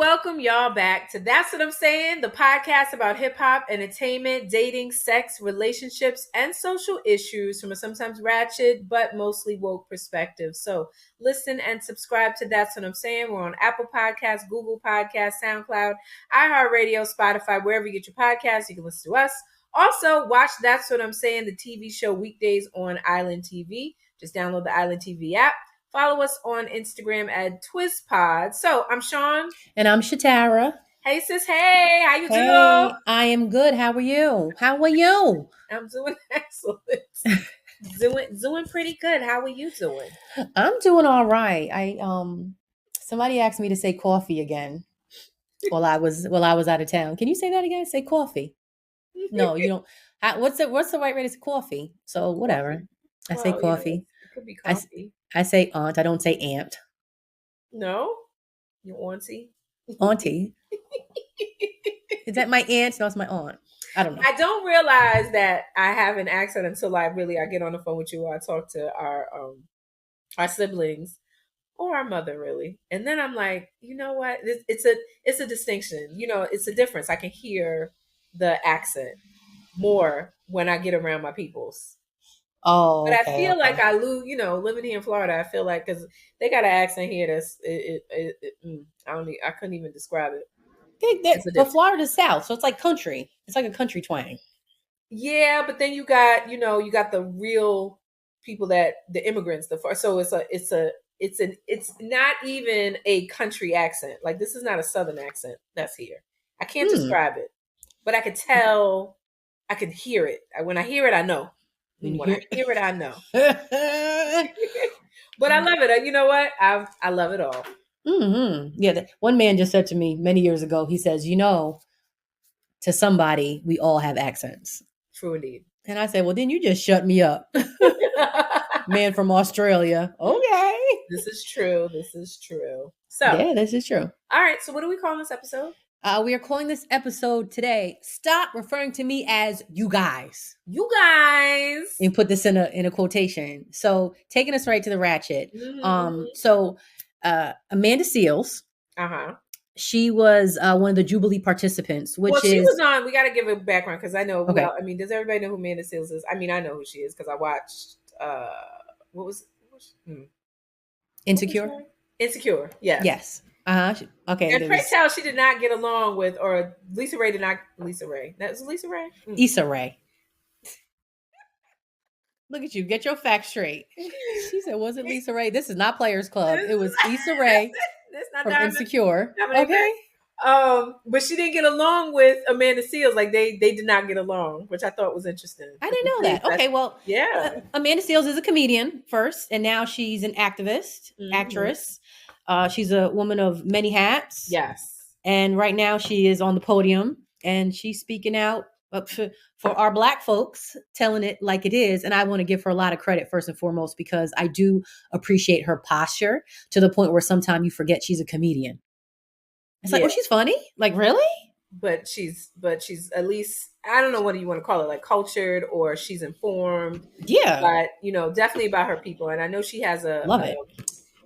welcome y'all back to That's What I'm Saying, the podcast about hip hop, entertainment, dating, sex, relationships, and social issues from a sometimes ratchet but mostly woke perspective. So listen and subscribe to That's What I'm Saying. We're on Apple Podcasts, Google Podcasts, SoundCloud, iHeartRadio, Spotify, wherever you get your podcasts, you can listen to us. Also, watch That's What I'm Saying, the TV show weekdays on Island TV. Just download the Island TV app. Follow us on Instagram at TwistPod. So I'm Shaun. And I'm Shatara. Hey sis, hey, how you doing? I am good. How are you? I'm doing excellent. doing pretty good. How are you doing? I'm doing all right. Somebody asked me to say coffee again while I was out of town. Can you say that again? Say coffee. No, you don't. What's the right way to say coffee? So whatever. I say coffee. It could be coffee. I say aunt. I don't say aunt. No? You auntie? Auntie. Is that my aunt? No, it's my aunt. I don't know. I don't realize that I have an accent until I get on the phone with you or I talk to our siblings or our mother, really. And then I'm like, you know what? It's a distinction. You know, it's a difference. I can hear the accent more when I get around my peoples. Oh, but I feel like I lose, living here in Florida. I feel like because they got an accent here that's I couldn't even describe it. But Florida's south, so it's like country. It's like a country twang. Yeah, but then you got the real people the immigrants. So it's not even a country accent. Like this is not a southern accent that's here. I can't describe it, but I could tell. I can hear it. When I hear it, I know. When I hear it, I know. But I love it. You know what? I love it all. Mm-hmm. Yeah. One man just said to me many years ago, he says, to somebody, we all have accents. True indeed. And I said, well, then you just shut me up. Man from Australia. Okay. This is true. So yeah, this is true. All right. So what do we call this episode? We are calling this episode today, Stop Referring to Me as You Guys. You guys. And put this in a quotation. So taking us right to the ratchet. Mm-hmm. So Amanda Seales. Uh-huh. She was one of the Jubilee participants, she was on. We got to give a background because I know. Okay. Well, I mean, does everybody know who Amanda Seales is? I mean, I know who she is because I watched. What was Insecure? Insecure. Yeah. Yes. Okay. And pray tell she did not get along with, or Lisa Ray did not. Lisa Ray. That was Lisa Ray. Issa Rae. Look at you. Get your facts straight. She said, was it Lisa Ray? This is not Players Club. It was Issa Rae from Insecure. Okay. But she didn't get along with Amanda Seales. Like they did not get along, which I thought was interesting. I didn't know that. Okay, well, yeah. Amanda Seales is a comedian first, and now she's an activist, actress. She's a woman of many hats. Yes. And right now she is on the podium and she's speaking out for our Black folks, telling it like it is. And I want to give her a lot of credit first and foremost, because I do appreciate her posture to the point where sometimes you forget she's a comedian. It's like, oh, she's funny? Like, really? But she's at least, I don't know what you want to call it, like cultured, or she's informed. Yeah. But, definitely about her people. And I know she has Love it.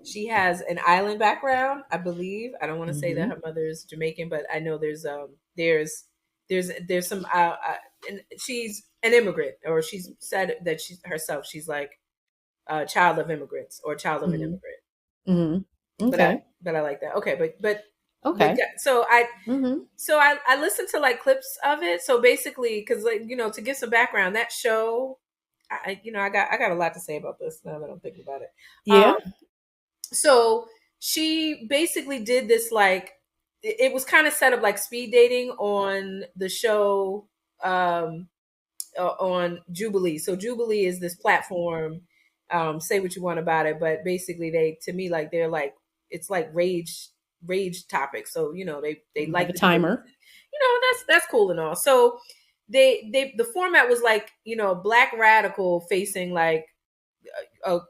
She has an island background, I believe. I don't want to say that her mother's Jamaican, but I know there's some, and she's an immigrant, or she's said that she's like a child of immigrants or child of an immigrant. Mm-hmm. Okay. But I like that. Okay. But okay. So I listened to like clips of it. So basically, because to give some background, that show, I got a lot to say about this now that I'm thinking about it. Yeah. So she basically did this, like, it was kind of set up like speed dating on the show on Jubilee. So Jubilee is this platform. Say what you want about it, but basically they're like, it's like rage topics. So they like a timer. That's cool and all. So the format was like Black radical facing like a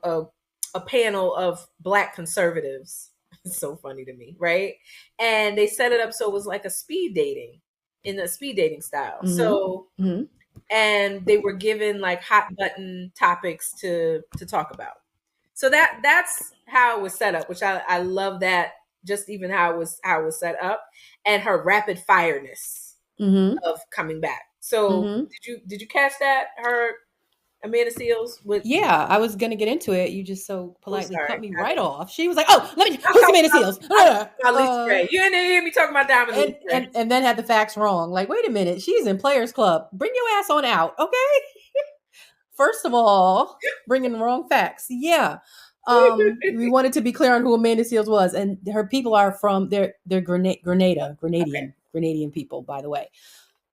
panel of Black conservatives. It's so funny to me, right? And they set it up so it was like a speed dating style. Mm-hmm. So and they were given like hot button topics to talk about. So that's how it was set up, which I love that just even how it was set up, and her rapid fireness of coming back. So did you catch that? Her Amanda Seals with Yeah, I was gonna get into it. You just so oh politely sorry. cut me right off. She was like, "Oh, let me. Who's Amanda Seals?" I talked about Lisa Ray. You didn't hear me talking about Diamond And Lisa Ray. then had the facts wrong. Like, wait a minute, she's in Players Club. Bring your ass on out, okay? First of all, bringing the wrong facts. Yeah. We wanted to be clear on who Amanda Seals was, and her people are from they're Grenadian people, by the way.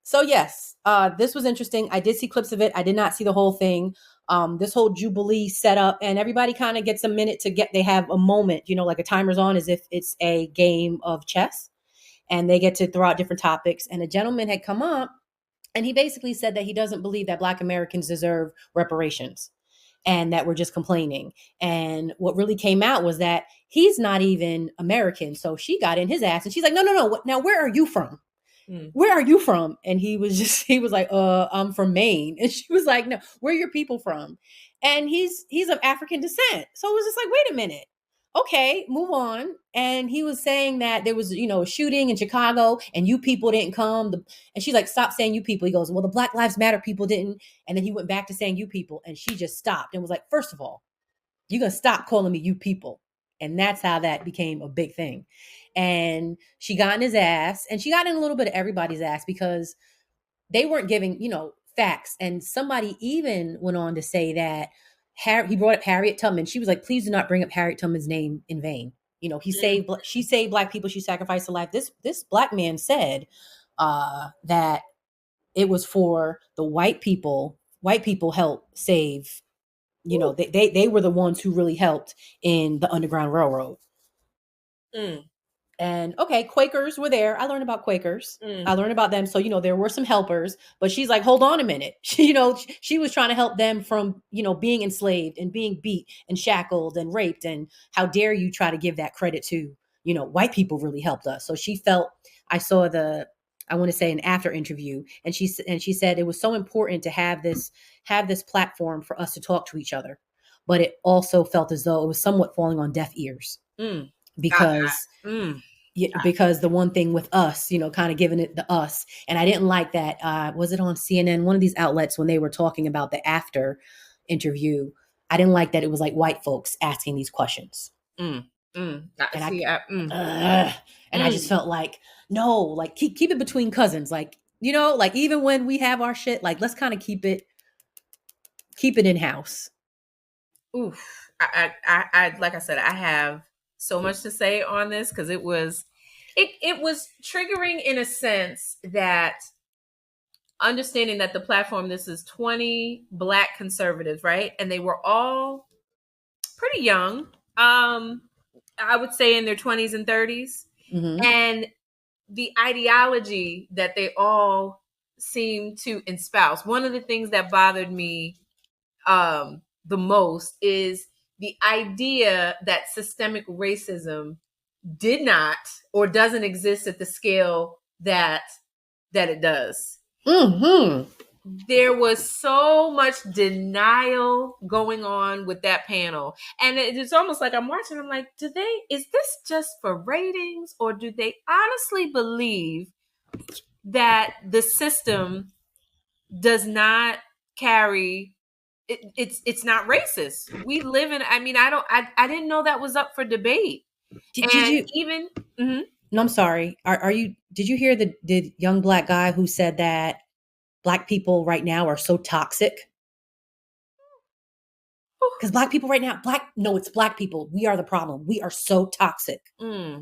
So yes, this was interesting. I did see clips of it. I did not see the whole thing. This whole Jubilee setup, and everybody kind of gets a minute to get. They have a moment, like a timer's on, as if it's a game of chess, and they get to throw out different topics. And a gentleman had come up, and he basically said that he doesn't believe that Black Americans deserve reparations and that we're just complaining. And what really came out was that he's not even American. So she got in his ass and she's like, no. Now, where are you from? Where are you from? And he was like, I'm from Maine. And she was like, no, where are your people from? And he's of African descent. So it was just like, wait a minute. Okay, move on. And he was saying that there was, a shooting in Chicago and you people didn't come. And she's like, stop saying you people. He goes, well, the Black Lives Matter people didn't. And then he went back to saying you people. And she just stopped and was like, first of all, you're going to stop calling me you people. And that's how that became a big thing. And she got in his ass, and she got in a little bit of everybody's ass because they weren't giving, facts. And somebody even went on to say that he brought up Harriet Tubman. She was like, please do not bring up Harriet Tubman's name in vain. She saved Black people. She sacrificed her life. This Black man said that it was for the white people. White people helped save, they were the ones who really helped in the Underground Railroad. And okay, Quakers were there. I learned about Quakers. I learned about them. So, there were some helpers, but she's like, hold on a minute. She was trying to help them from, being enslaved and being beat and shackled and raped. And how dare you try to give that credit to, white people really helped us. So she felt, I saw I want to say an after interview, and she said it was so important to have this platform for us to talk to each other. But it also felt as though it was somewhat falling on deaf ears because because the one thing with us, kind of giving it the us. And I didn't like that. Was it on CNN? One of these outlets, when they were talking about the after interview, I didn't like that it was like white folks asking these questions. And I just felt like, no, like keep it between cousins. Like, like even when we have our shit, like let's kind of keep it in house. Oof. I like I said, I have so much to say on this because it was triggering in a sense that understanding that the platform, this is 20 Black conservatives, right? And they were all pretty young. I would say in their 20s and 30s. And the ideology that they all seem to espouse. One of the things that bothered me the most is the idea that systemic racism did not or doesn't exist at the scale that it does. There was so much denial going on with that panel, and it's almost like I'm watching, I'm like, is this just for ratings, or do they honestly believe that the system does not carry it's not racist? We live in, I didn't know that was up for debate. Did you even No, I'm sorry. Did you hear the young Black guy who said that Black people right now are so toxic? Because Black people right now, it's Black people. We are the problem. We are so toxic. I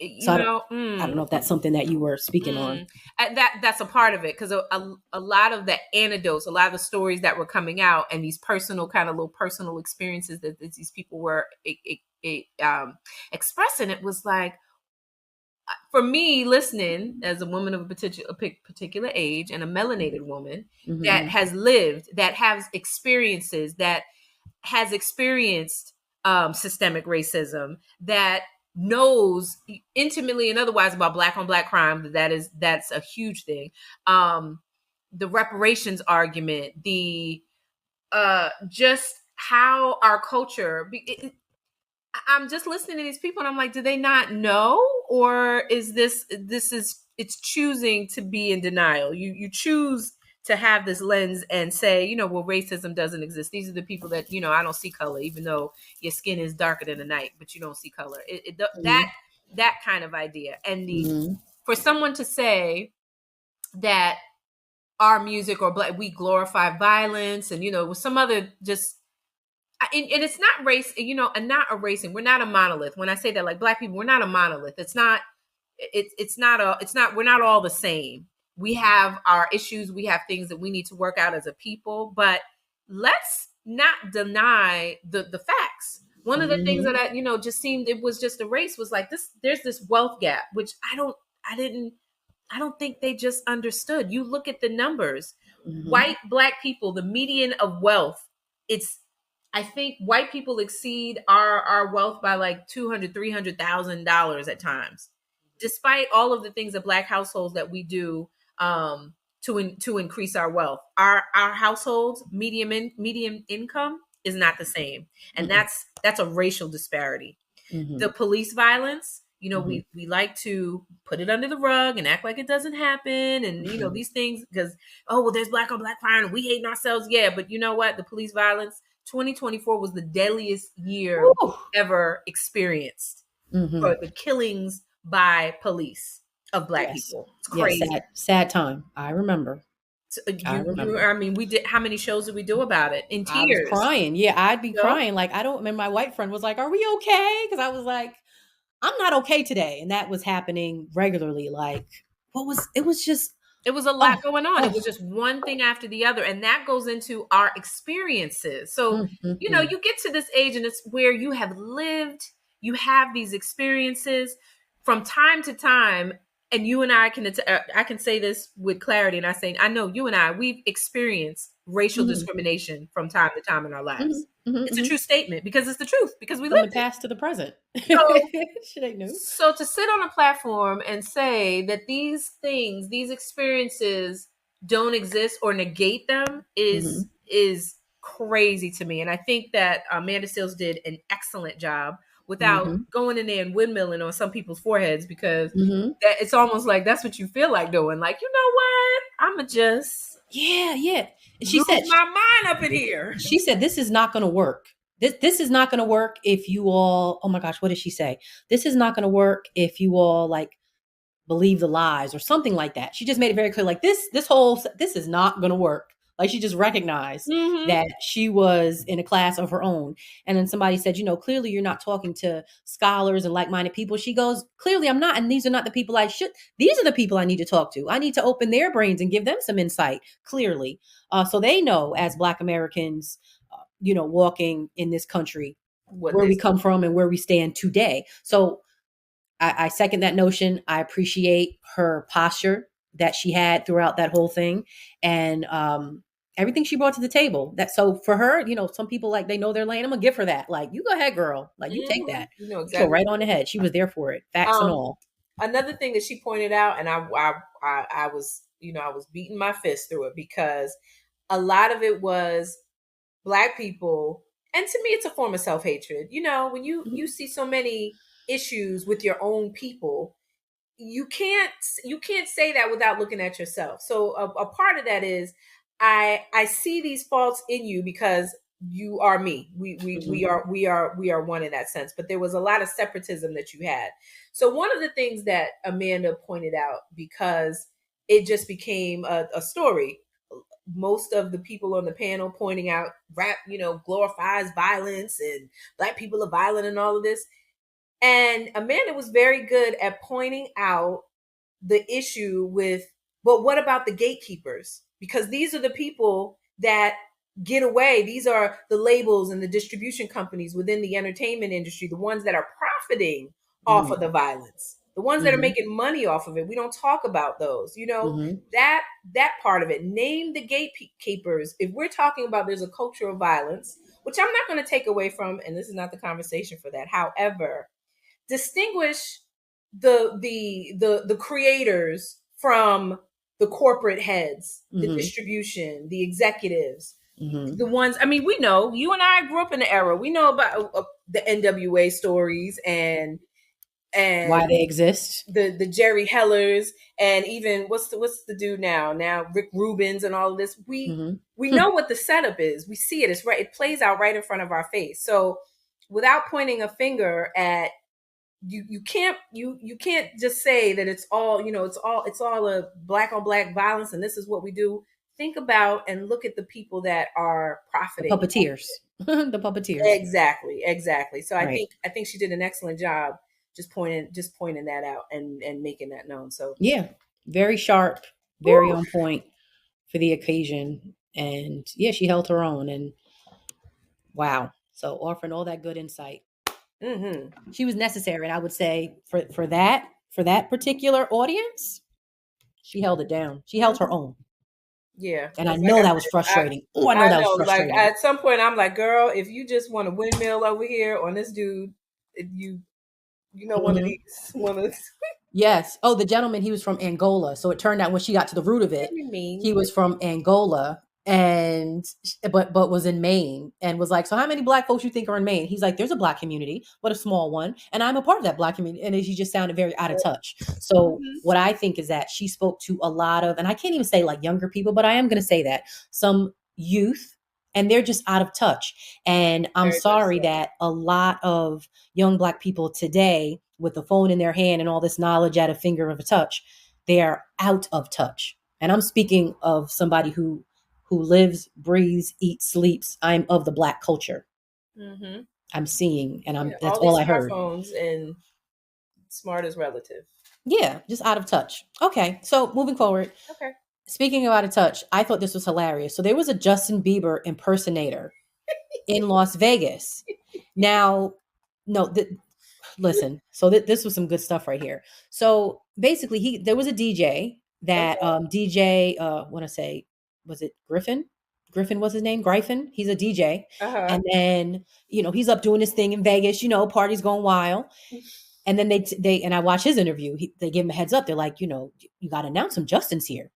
don't know if that's something that you were speaking on. That's a part of it, because a lot of the anecdotes, a lot of the stories that were coming out, and these personal little personal experiences that these people were expressing, it was like, for me, listening as a woman of a particular age and a melanated woman that has lived, that has experiences, that has experienced systemic racism, that knows intimately and otherwise about Black on Black crime, that's a huge thing. The reparations argument, the just how our culture, I'm just listening to these people and I'm like, do they not know? Or is it's choosing to be in denial. You choose to have this lens and say, you know, well, racism doesn't exist. These are the people that, you know, I don't see color, even though your skin is darker than the night, but you don't see color. That kind of idea. And for someone to say that our music or black, we glorify violence and, you know, with some other just, and it's not race, you know, and not erasing. We're not a monolith. When I say that, like black people, we're not a monolith. It's not, we're not all the same. We have our issues. We have things that we need to work out as a people, but let's not deny the facts. One of the things that you know, just seemed, it was just a race was like this, there's this wealth gap, which I don't think they just understood. You look at the numbers, white, black people, the median of wealth, I think white people exceed our wealth by like $200,000, $300,000 at times, despite all of the things that black households that we do to increase our wealth. Our households medium income is not the same, and that's a racial disparity. The police violence, you know, we like to put it under the rug and act like it doesn't happen, and you know these things because well, there's black on black crime and we hating ourselves. Yeah, but you know what? The police violence, 2024 was the deadliest year ever experienced for the killings by police of black people. It's crazy. Yes, sad time. I remember. I mean, we did. How many shows did we do about it? In tears. I was crying. Yeah, I'd be crying. Like, I don't remember. My white friend was like, "Are we okay?" Because I was like, "I'm not okay today," and that was happening regularly. Like, it was just. It was a lot going on. It was just one thing after the other. And that goes into our experiences. So, you know, you get to this age and it's where you have lived, you have these experiences from time to time. And you and I can say this with clarity. And I know you and I, we've experienced racial discrimination from time to time in our lives. It's a true statement because it's the truth, because we from lived the past to the present. So to sit on a platform and say that these things, these experiences don't exist or negate them is crazy to me. And I think that Amanda Seales did an excellent job without going in there and windmilling on some people's foreheads, because it's almost like that's what you feel like doing. Like, you know what? I'ma just And she said my mind up in here. She said this is not going to work. This is not going to work if you all. Oh my gosh, what did she say? This is not going to work if you all like believe the lies or something like that. She just made it very clear. Like this is not going to work. Like she just recognized that she was in a class of her own. And then somebody said, you know, clearly you're not talking to scholars and like-minded people. She goes, clearly I'm not. And these are not the people I should. These are the people I need to talk to. I need to open their brains and give them some insight, clearly. So they know, as Black Americans, you know, walking in this country, where we come from and where we stand today. So I second that notion. I appreciate her posture that she had throughout that whole thing. And everything she brought to the table. So for her, you know, some people like they know their lane. I'm gonna give her that. Like, you go ahead, girl. Like, you take that. You know exactly. Go right on the head. She was there for it. Facts and all. Another thing that she pointed out, and I was, you know, I was beating my fist through it, because a lot of it was Black people, and to me, it's a form of self-hatred. You know, when you see so many issues with your own people, you can't say that without looking at yourself. So a part of that is I see these faults in you because you are me. We are one in that sense. But there was a lot of separatism that you had. So one of the things that Amanda pointed out, because it just became a story, most of the people on the panel pointing out rap, you know, glorifies violence and Black people are violent and all of this. And Amanda was very good at pointing out the issue with, but what about the gatekeepers? Because these are the people that get away. These are the labels and the distribution companies within the entertainment industry, the ones that are profiting off of the violence, the ones that are making money off of it. We don't talk about those, you know, that part of it. Name the gatekeepers. If we're talking about there's a culture of violence, which I'm not going to take away from, and this is not the conversation for that. However, distinguish the creators from the corporate heads, the distribution, the executives, The ones, I mean, we know, you and I grew up in the era. We know about the NWA stories and Why they exist. the Jerry Hellers, and even what's the dude now Rick Rubens and all of this. We know what the setup is. We see it. It's right. It plays out right in front of our face. So without pointing a finger at you can't just say that it's all, it's all a black on black violence and this is what we do. Think about and look at the people that are The profiting. puppeteers. The puppeteers. Exactly. So Right. I think she did an excellent job just pointing that out and making that known. So Yeah, very sharp, very on point for the occasion. And yeah, she held her own. And wow. So offering all that good insight. She was necessary. And I would say for that particular audience, she held it down. She held her own. Yeah. And I 'Cause know that was frustrating. Oh, I know that was know, like frustrating. at some point I'm like, girl, if you just want a windmill over here on this dude, if you know one of these. Yes. Oh, the gentleman, he was from Angola. So it turned out when she got to the root of it, he was from Angola and but was in Maine and was like, so how many black folks you think are in Maine? He's like, there's a black community, but a small one. And I'm a part of that black community. And he just sounded very out of touch. So what I think is that she spoke to a lot of, and I can't even say like younger people, but I am going to say that some youth, and they're just out of touch. And I'm sorry that a lot of young black people today with the phone in their hand and all this knowledge at a finger of a touch, they are out of touch. And I'm speaking of somebody who lives, breathes, eats, sleeps. I'm of the black culture. I'm seeing, and that's all I heard. Smartphones and smart as relative. Yeah, just out of touch. Okay, so moving forward. Okay. Speaking of out of touch, I thought this was hilarious. So there was a Justin Bieber impersonator in Las Vegas. Now, no, listen. So this was some good stuff right here. So basically, there was a DJ that DJ. Want to say, was it Griffin? Griffin was his name. Griffin. He's a DJ, and then he's up doing his thing in Vegas. Parties going wild. And then they and I watch his interview. They give him a heads up. They're like, you got to announce some Justin's here.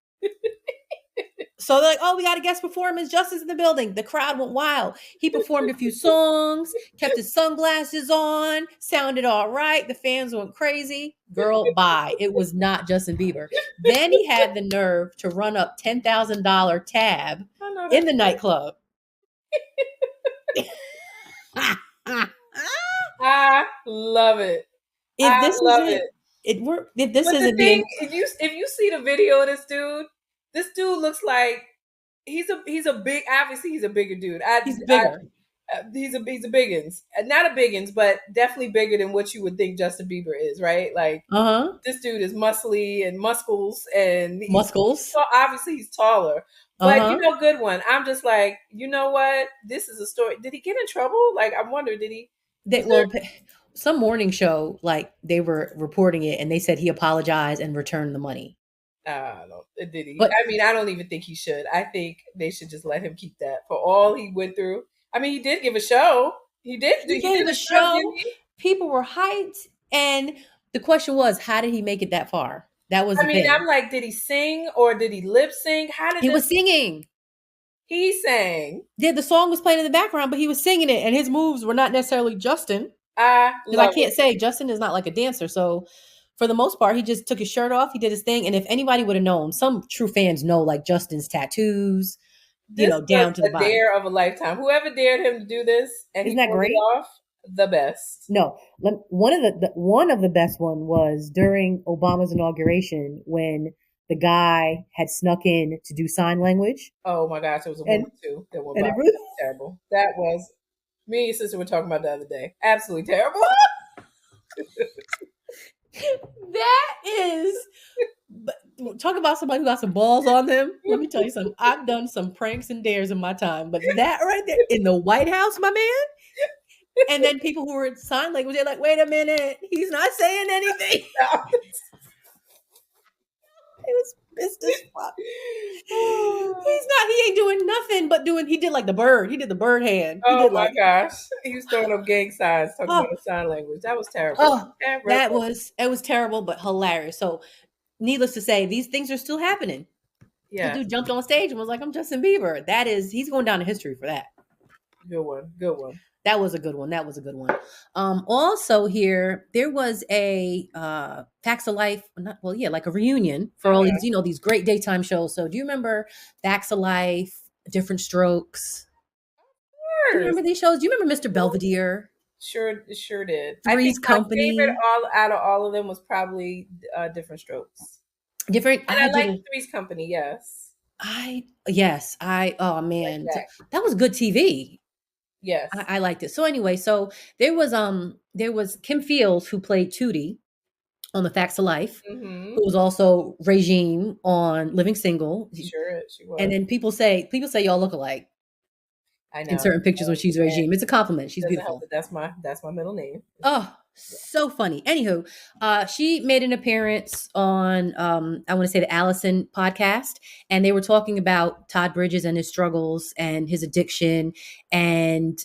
So they're like, oh, we got a guest performance. Justin's in the building. The crowd went wild. He performed a few songs, kept his sunglasses on, sounded all right. The fans went crazy. Girl, bye. It was not Justin Bieber. Then he had the nerve to run up $10,000 tab in the nightclub. I love it. If this isn't being, if you see the video of this dude looks like he's a big, obviously he's a bigger dude. He's bigger. He's a biggins, not a biggins, but definitely bigger than what you would think Justin Bieber is, right? Like, this dude is muscly and muscles, and so obviously he's taller. But good one. I'm just like, you know what? This is a story. Did he get in trouble? Like, I wonder, did he? Some morning show, like they were reporting it, and they said he apologized and returned the money. Did he? But, I mean, I don't even think he should. I think they should just let him keep that for all he went through. I mean, he did give a show. He gave a show. People were hyped, and the question was, how did he make it that far? That was. I'm like, did he sing or did he lip sync? He was singing. He sang. Yeah, the song was playing in the background, but he was singing it, and his moves were not necessarily Justin. Because I can't say Justin is not like a dancer, so. For the most part, he just took his shirt off. He did his thing. And if anybody would have known, some true fans know like Justin's tattoos, down to the bottom. Dare of a lifetime. Whoever dared him to do this and isn't that great? Off, the best. No, one of the best one was during Obama's inauguration when the guy had snuck in to do sign language. Oh my gosh, it was a woman too. That was really terrible. That was me and your sister were talking about the other day. Absolutely terrible. That is, talk about somebody who got some balls on them. Let me tell you something. I've done some pranks and dares in my time, but that right there in the White House, my man. And then people who were in sign language, they're like, wait a minute, he's not saying anything. It was pissed as fuck. He ain't doing nothing but he did like the bird. He did the bird hand. Oh my gosh. He was throwing up gang signs talking about the sign language. That was terrible. It was terrible, but hilarious. So needless to say, these things are still happening. The Yes. dude jumped on stage and was like, "I'm Justin Bieber." He's going down in history for that. Good one. Good one. That was a good one. That was a good one. Also here, there was a Facts of Life, not well, yeah, like a reunion for all these, these great daytime shows. So do you remember Facts of Life, Different Strokes? Do you Of remember these shows? Do you remember Mr. Belvedere? Sure did. I think Three's my favorite Company. all out of all of them was probably Different Strokes. Different. And I like Three's Company, yes. Oh Like man, that. that was good TV. Yes. I liked it. So anyway, so there was Kim Fields who played Tootie on the Facts of Life, Mm-hmm. who was also Regime on Living Single. Sure, she And was. then people say y'all look alike I in know. certain pictures when she's And Regime. It's a compliment. She's doesn't help beautiful. that that's my middle name. Oh, so funny. Anywho, she made an appearance on I want to say the Allison podcast, and they were talking about Todd Bridges and his struggles and his addiction. And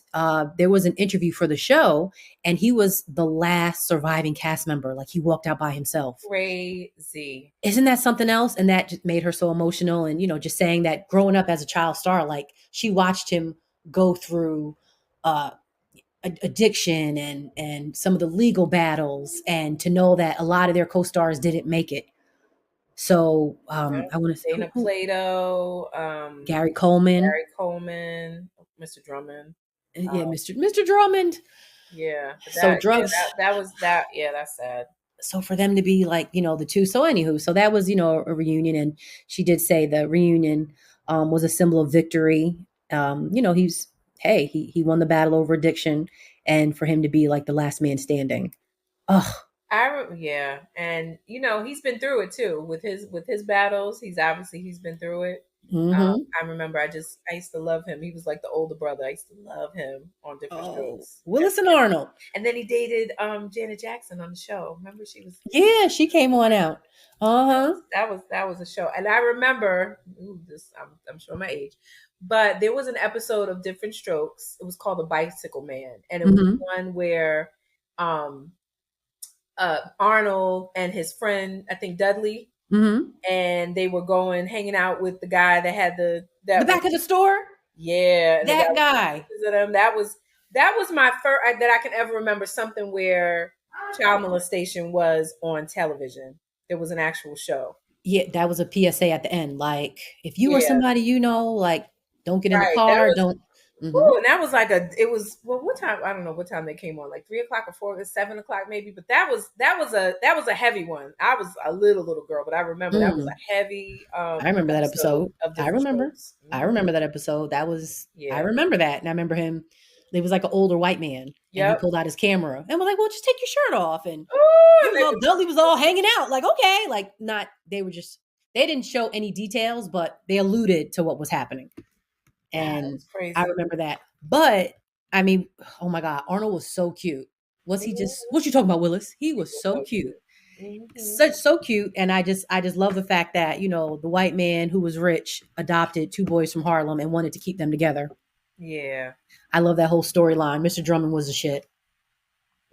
there was an interview for the show, and he was the last surviving cast member. Like he walked out by himself. Crazy. Isn't that something else? And that just made her so emotional. And just saying that growing up as a child star, like she watched him go through uh addiction and some of the legal battles, and to know that a lot of their co-stars didn't make it. So Yeah. I want to say Dana Plato, Gary Coleman. Gary Coleman, Mr. Drummond. Yeah, Mr. Drummond. Yeah, but So yeah, drugs. that was that. Yeah, that's sad. So for them to be like, the two. So anywho, so that was, a reunion, and she did say the reunion was a symbol of victory. He won the battle over addiction, and for him to be like the last man standing. Oh, Yeah, and he's been through it too with his battles. He's been through it. mm-hmm. I remember I used to love him. He was like the older brother. I used to love him on Different Oh, Strokes. Willis and Arnold. And then he dated Janet Jackson on the show. Remember she was Yeah, she came on out. Uh-huh. that was a show. And I remember I'm showing my age. But there was an episode of Different Strokes. It was called The Bicycle Man. And it was Mm-hmm. one where Arnold and his friend, I think Dudley, Mm-hmm. and they were going hanging out with the guy that had The back of the store? yeah, and the That guy guy. him. That was my first that I can ever remember something where child molestation was on television. There was an actual show. Yeah, that was a PSA at the end. Like, if you or Yeah, somebody like, don't get in the right. That car, was don't. Mm-hmm. ooh, and that was like what time? I don't know what time they came on, like 3 o'clock or 4, 7 o'clock maybe. But that was a heavy one. I was a little girl, but I remember that was Mm. a heavy I remember that episode. of I Different remember. Strokes. I Mhm. remember that episode. I Yeah. remember that. And I remember him. It was like an older white man, and he Yep. pulled out his camera and was like, "Well, just take your shirt off." And Ooh, he was all Dudley was all hanging out, like, okay, like not. They didn't show any details, but they alluded to what was happening. that And was I crazy. remember that. But I mean, oh my God, Arnold was so cute. Was he just what you talking about, Willis? He He was was so so cute. cute. Mhm. So cute. And I just love the fact that, the white man who was rich adopted two boys from Harlem and wanted to keep them together. Yeah, I love that whole storyline. Mr. Drummond was a shit.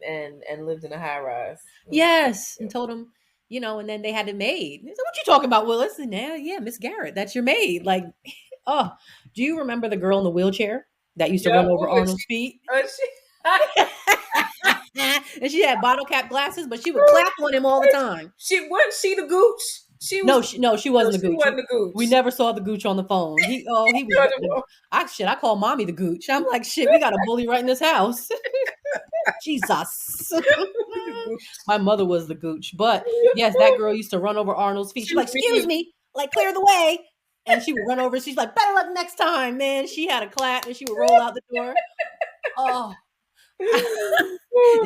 and lived in a high rise. Yes. And told him, and then they had it made. He said, what you talking about, Willis? And now, yeah, Miss Garrett, that's your maid. Like, oh, do you remember the girl in the wheelchair that used to Yep. run over Ooh, Arnold's feet? she, And she had bottle cap glasses, but she would clap on him all the time. she wasn't she the gooch. She was No, she wasn't the she gooch. wasn't the gooch. We never saw the gooch on the phone. He was. I call mommy the gooch. I'm like, shit, we got a bully right in this house. Jesus. My mother was the gooch. But yes, that girl used to run over Arnold's feet. She's like, excuse me, like clear the way. And she would run over. She's like, better luck next time, man. She had a clap and she would roll out the door. Oh.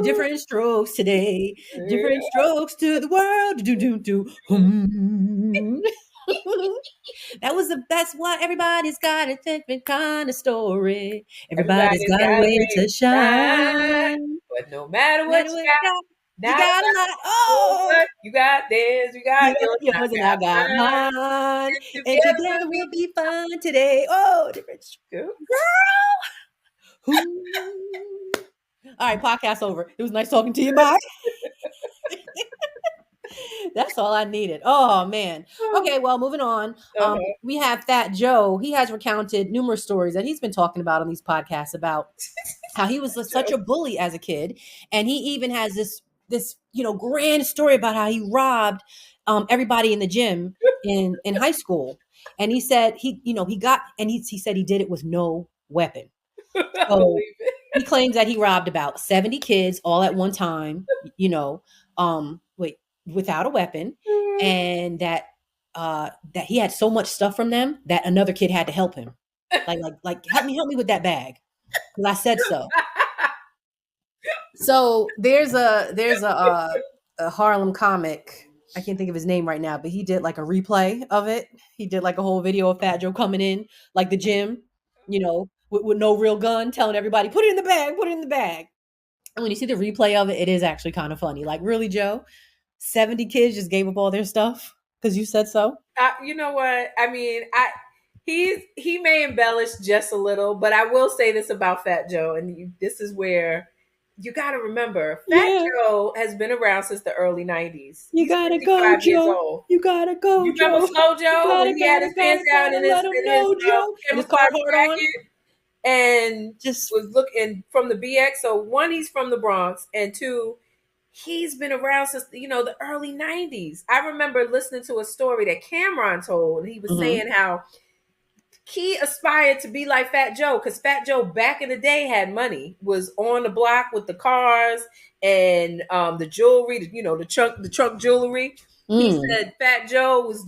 Different strokes today. Different strokes to the world. That was that's what everybody's got a different kind of story. Everybody's got a way to shine. But no matter No what matter you what got, you got a lot. Oh, you got theirs, you got yours, and I got mine. And together together we'll be fine today. Oh, different girl. All right, podcast over. It was nice talking to you. Bye. That's all I needed. Oh man. Okay, well, moving on. Uh-huh. We have Fat Joe. He has recounted numerous stories that he's been talking about on these podcasts about how he was such Joe. a bully as a kid, and he even has this grand story about how he robbed everybody in the gym in high school. And he said he got and he said he did it with no weapon. I So believe it. he claims that he robbed about 70 kids all at one time, wait, without a weapon, and that he had so much stuff from them that another kid had to help him. Like help me with that bag. Because I said so. So there's a Harlem comic. I can't think of his name right now, but he did like a replay of it. He did like a whole video of Fat Joe coming in, like the gym, with no real gun, telling everybody, put it in the bag, put it in the bag. And when you see the replay of it, it is actually kind of funny. Like, really, Joe? 70 kids just gave up all their stuff because you said so? You know what? I mean, he may embellish just a little, but I will say this about Fat Joe, and this is where you got to remember, Fat Yeah. Joe has been around since the early '90s. You He's gotta go, 55 years Joe. old. You gotta go, You remember Joe. Slow You Joe gotta, when he had gotta, his gotta, pants down gotta let him in his know, Joe. And his camouflage Carhartt on. jacket and Just was looking from the BX? So one, he's from the Bronx, and two, he's been around since the early '90s. I remember listening to a story that Cameron told, and he was mhm. saying how he aspired to be like Fat Joe because Fat Joe back in the day had money, was on the block with the cars and the jewelry, the trunk jewelry. He Mm. said Fat Joe was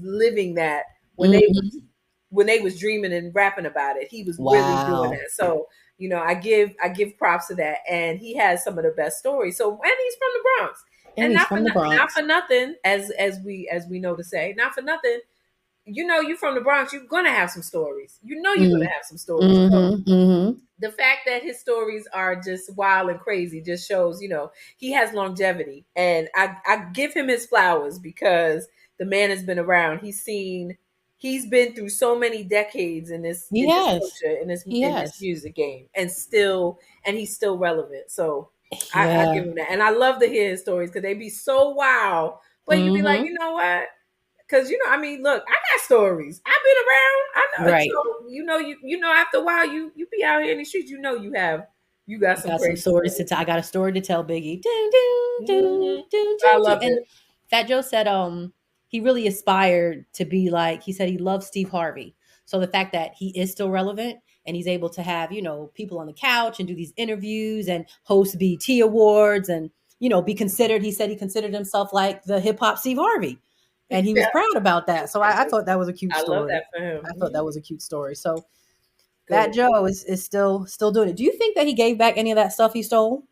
living that when Mhm. they was dreaming and rapping about it. He was really doing Wow. that. So I give props to that, and he has some of the best stories. So, and he's from the Bronx, And and he's not for from the not Bronx. for nothing, as we know to say, not for nothing. You from the Bronx, you're gonna have some stories. You're gonna Mm. have some stories. So Mhm. Mhm. the fact that his stories are just wild and crazy just shows, he has longevity, and I give him his flowers because the man has been around. He's been through so many decades in this He in this has. culture, in this He in this has. music game, and he's still relevant. So I Yeah. give him that, and I love to hear his stories because they be so wild. But you be like, Mhm. you know what? Because I mean, look, I got stories. I've been around. I know. Right. So after a while, you be out here in the streets. You got I some got some crazy stories to stories. tell. I got a story to tell Biggie. Doo, doo, Hmm. doo, doo, I doo, doo. love And it. Fat Joe said he really aspired to be like, he said he loved Steve Harvey. So the fact that he is still relevant and he's able to have, people on the couch and do these interviews and host BT Awards and, be considered, he said he considered himself like the hip hop Steve Harvey. And he was Yeah, proud about that. So I thought that was a cute I love story. that for him. I thought that was a cute story. So Fat Good. Joe is still doing it. Do you think that he gave back any of that stuff he stole?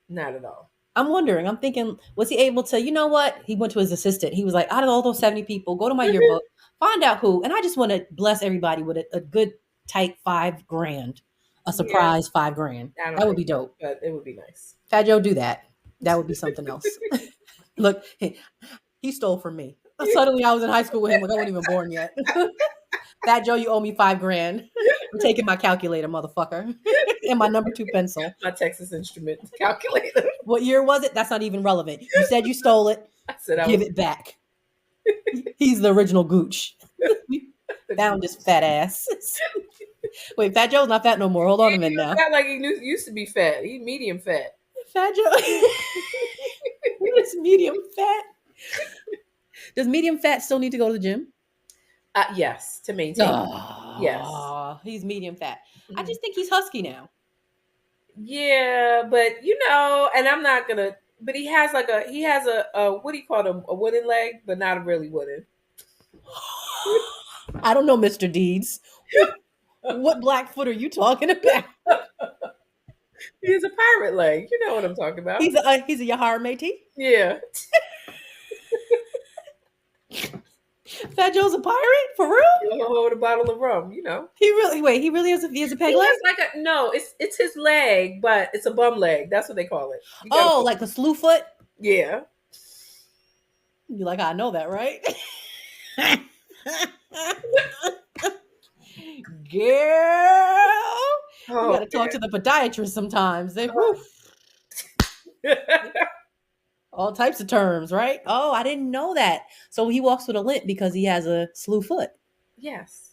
Not at all. I'm wondering. I'm thinking, was he able to? You know what? He went to his assistant. He was like, out of all those 70 people, go to my yearbook, find out who. And I just want to bless everybody with a good tight $5,000, a Yeah, surprise $5,000. I don't That would think be so, dope. but it would be nice. Fat Joe, do that. That would be something else. Look, he stole from me. Suddenly, I was in high school with him. Like I wasn't even born yet. Fat Joe, you owe me $5,000. I'm taking my calculator, motherfucker, and my number two pencil. My Texas Instrument calculator. What year was it? That's not even relevant. You said you stole it. I said I Give was it back. He's the original Gooch. We the found Gooch. his fat ass. Wait, Fat Joe's not fat no more. Hold on a minute now. Not like he used to be fat. He medium fat. Fat Joe. What is medium fat? Does medium fat still need to go to the gym? Yes, to maintain. Yes. Oh, he's medium fat. I Mhm. just think he's husky now. Yeah, but and I'm not gonna. But he has a what do you call them? A wooden leg, but not a really wooden. I don't know, Mr. Deeds. What Blackfoot are you talking about? He has a pirate leg. You know what I'm talking about? He's a Yahar Métis. Yeah. Fat Joe's a pirate for real? He'll hold a bottle of rum. He really has a peg He leg. has like a no. It's his leg, but it's a bum leg. That's what they call it. You got Oh, like a slew foot. yeah. You like, I know that, right? Girl, you got Oh to talk to the podiatrist sometimes. They, whew. man. All types of terms, right? Oh, I didn't know that. So he walks with a limp because he has a slew foot. Yes.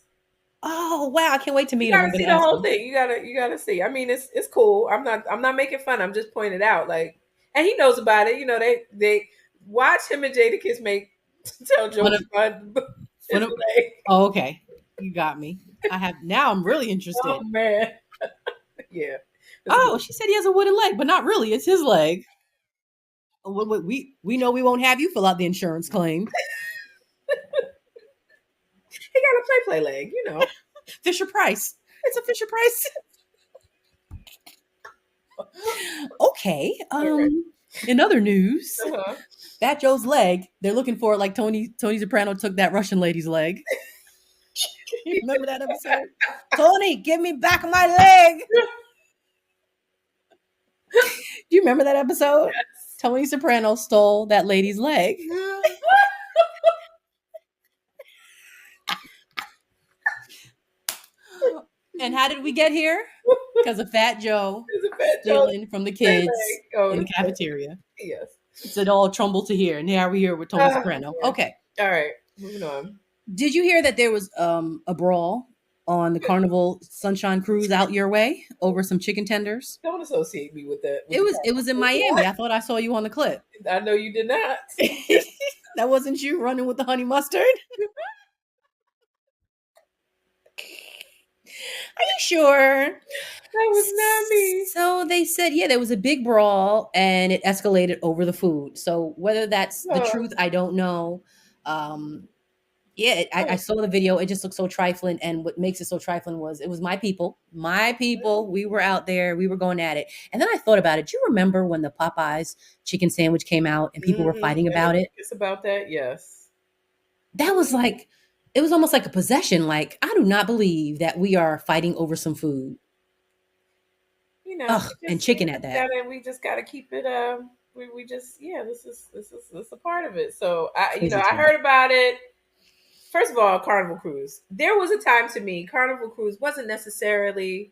Oh wow, I can't wait to You meet him. gotta I'm see gonna the ask whole him. thing. You gotta see. I mean, it's cool. I'm not making fun. I'm just pointing it out. Like, and he knows about it. You know, they watch him and Jadakiss make tell Fun jokes of, about fun his of, leg. oh, okay. You got me. I have now I'm really Oh interested. man, yeah, it's a Oh, good. she said he has a wooden leg, but not really. It's his leg. Oh, we know we won't have you fill out the insurance claim. He got a play leg. You know. Fisher Price. It's a Fisher Price. Okay. All right. In other news, Uh-huh. Fat Joe's leg, they're looking for it like Tony Soprano took that Russian lady's leg. You remember that episode? Tony, give me back my leg. Do you remember that episode? Yes. Tony Soprano stole that lady's leg. And how did we get here? Because of Fat Joe It's a fat joke. stealing from the Play kids leg. Oh, in the cafeteria. yes. It's an all trumble to hear. And now we're here with Tony Soprano. Yeah. Okay. All right. Moving on. Did you hear that there was a brawl on the Carnival Sunshine Cruise out your way over some chicken tenders? Don't associate me with that. With It was in Miami. I thought I saw you on the clip. I know you did not. That wasn't you running with the honey mustard? Are you sure? That was not me. So they said, yeah, there was a big brawl and it escalated over the food. So whether that's the Oh, truth, I don't know. Um, yeah, I oh, saw the video. It just looked so trifling. And what makes it so trifling was it was my people. My people. We were out there. We were going at it. And then I thought about it. Do you remember when the Popeyes chicken sandwich came out and people were fighting about it? it's about that. Yes. That was like, it was almost like a possession. Like, I do not believe that we are fighting over some food. You know, Ugh, and chicken at that. we just gotta keep it. We just yeah. This is a part of it. So Crazy I to me. heard about it. First of all, Carnival Cruise. There was a time to me, Carnival Cruise wasn't necessarily.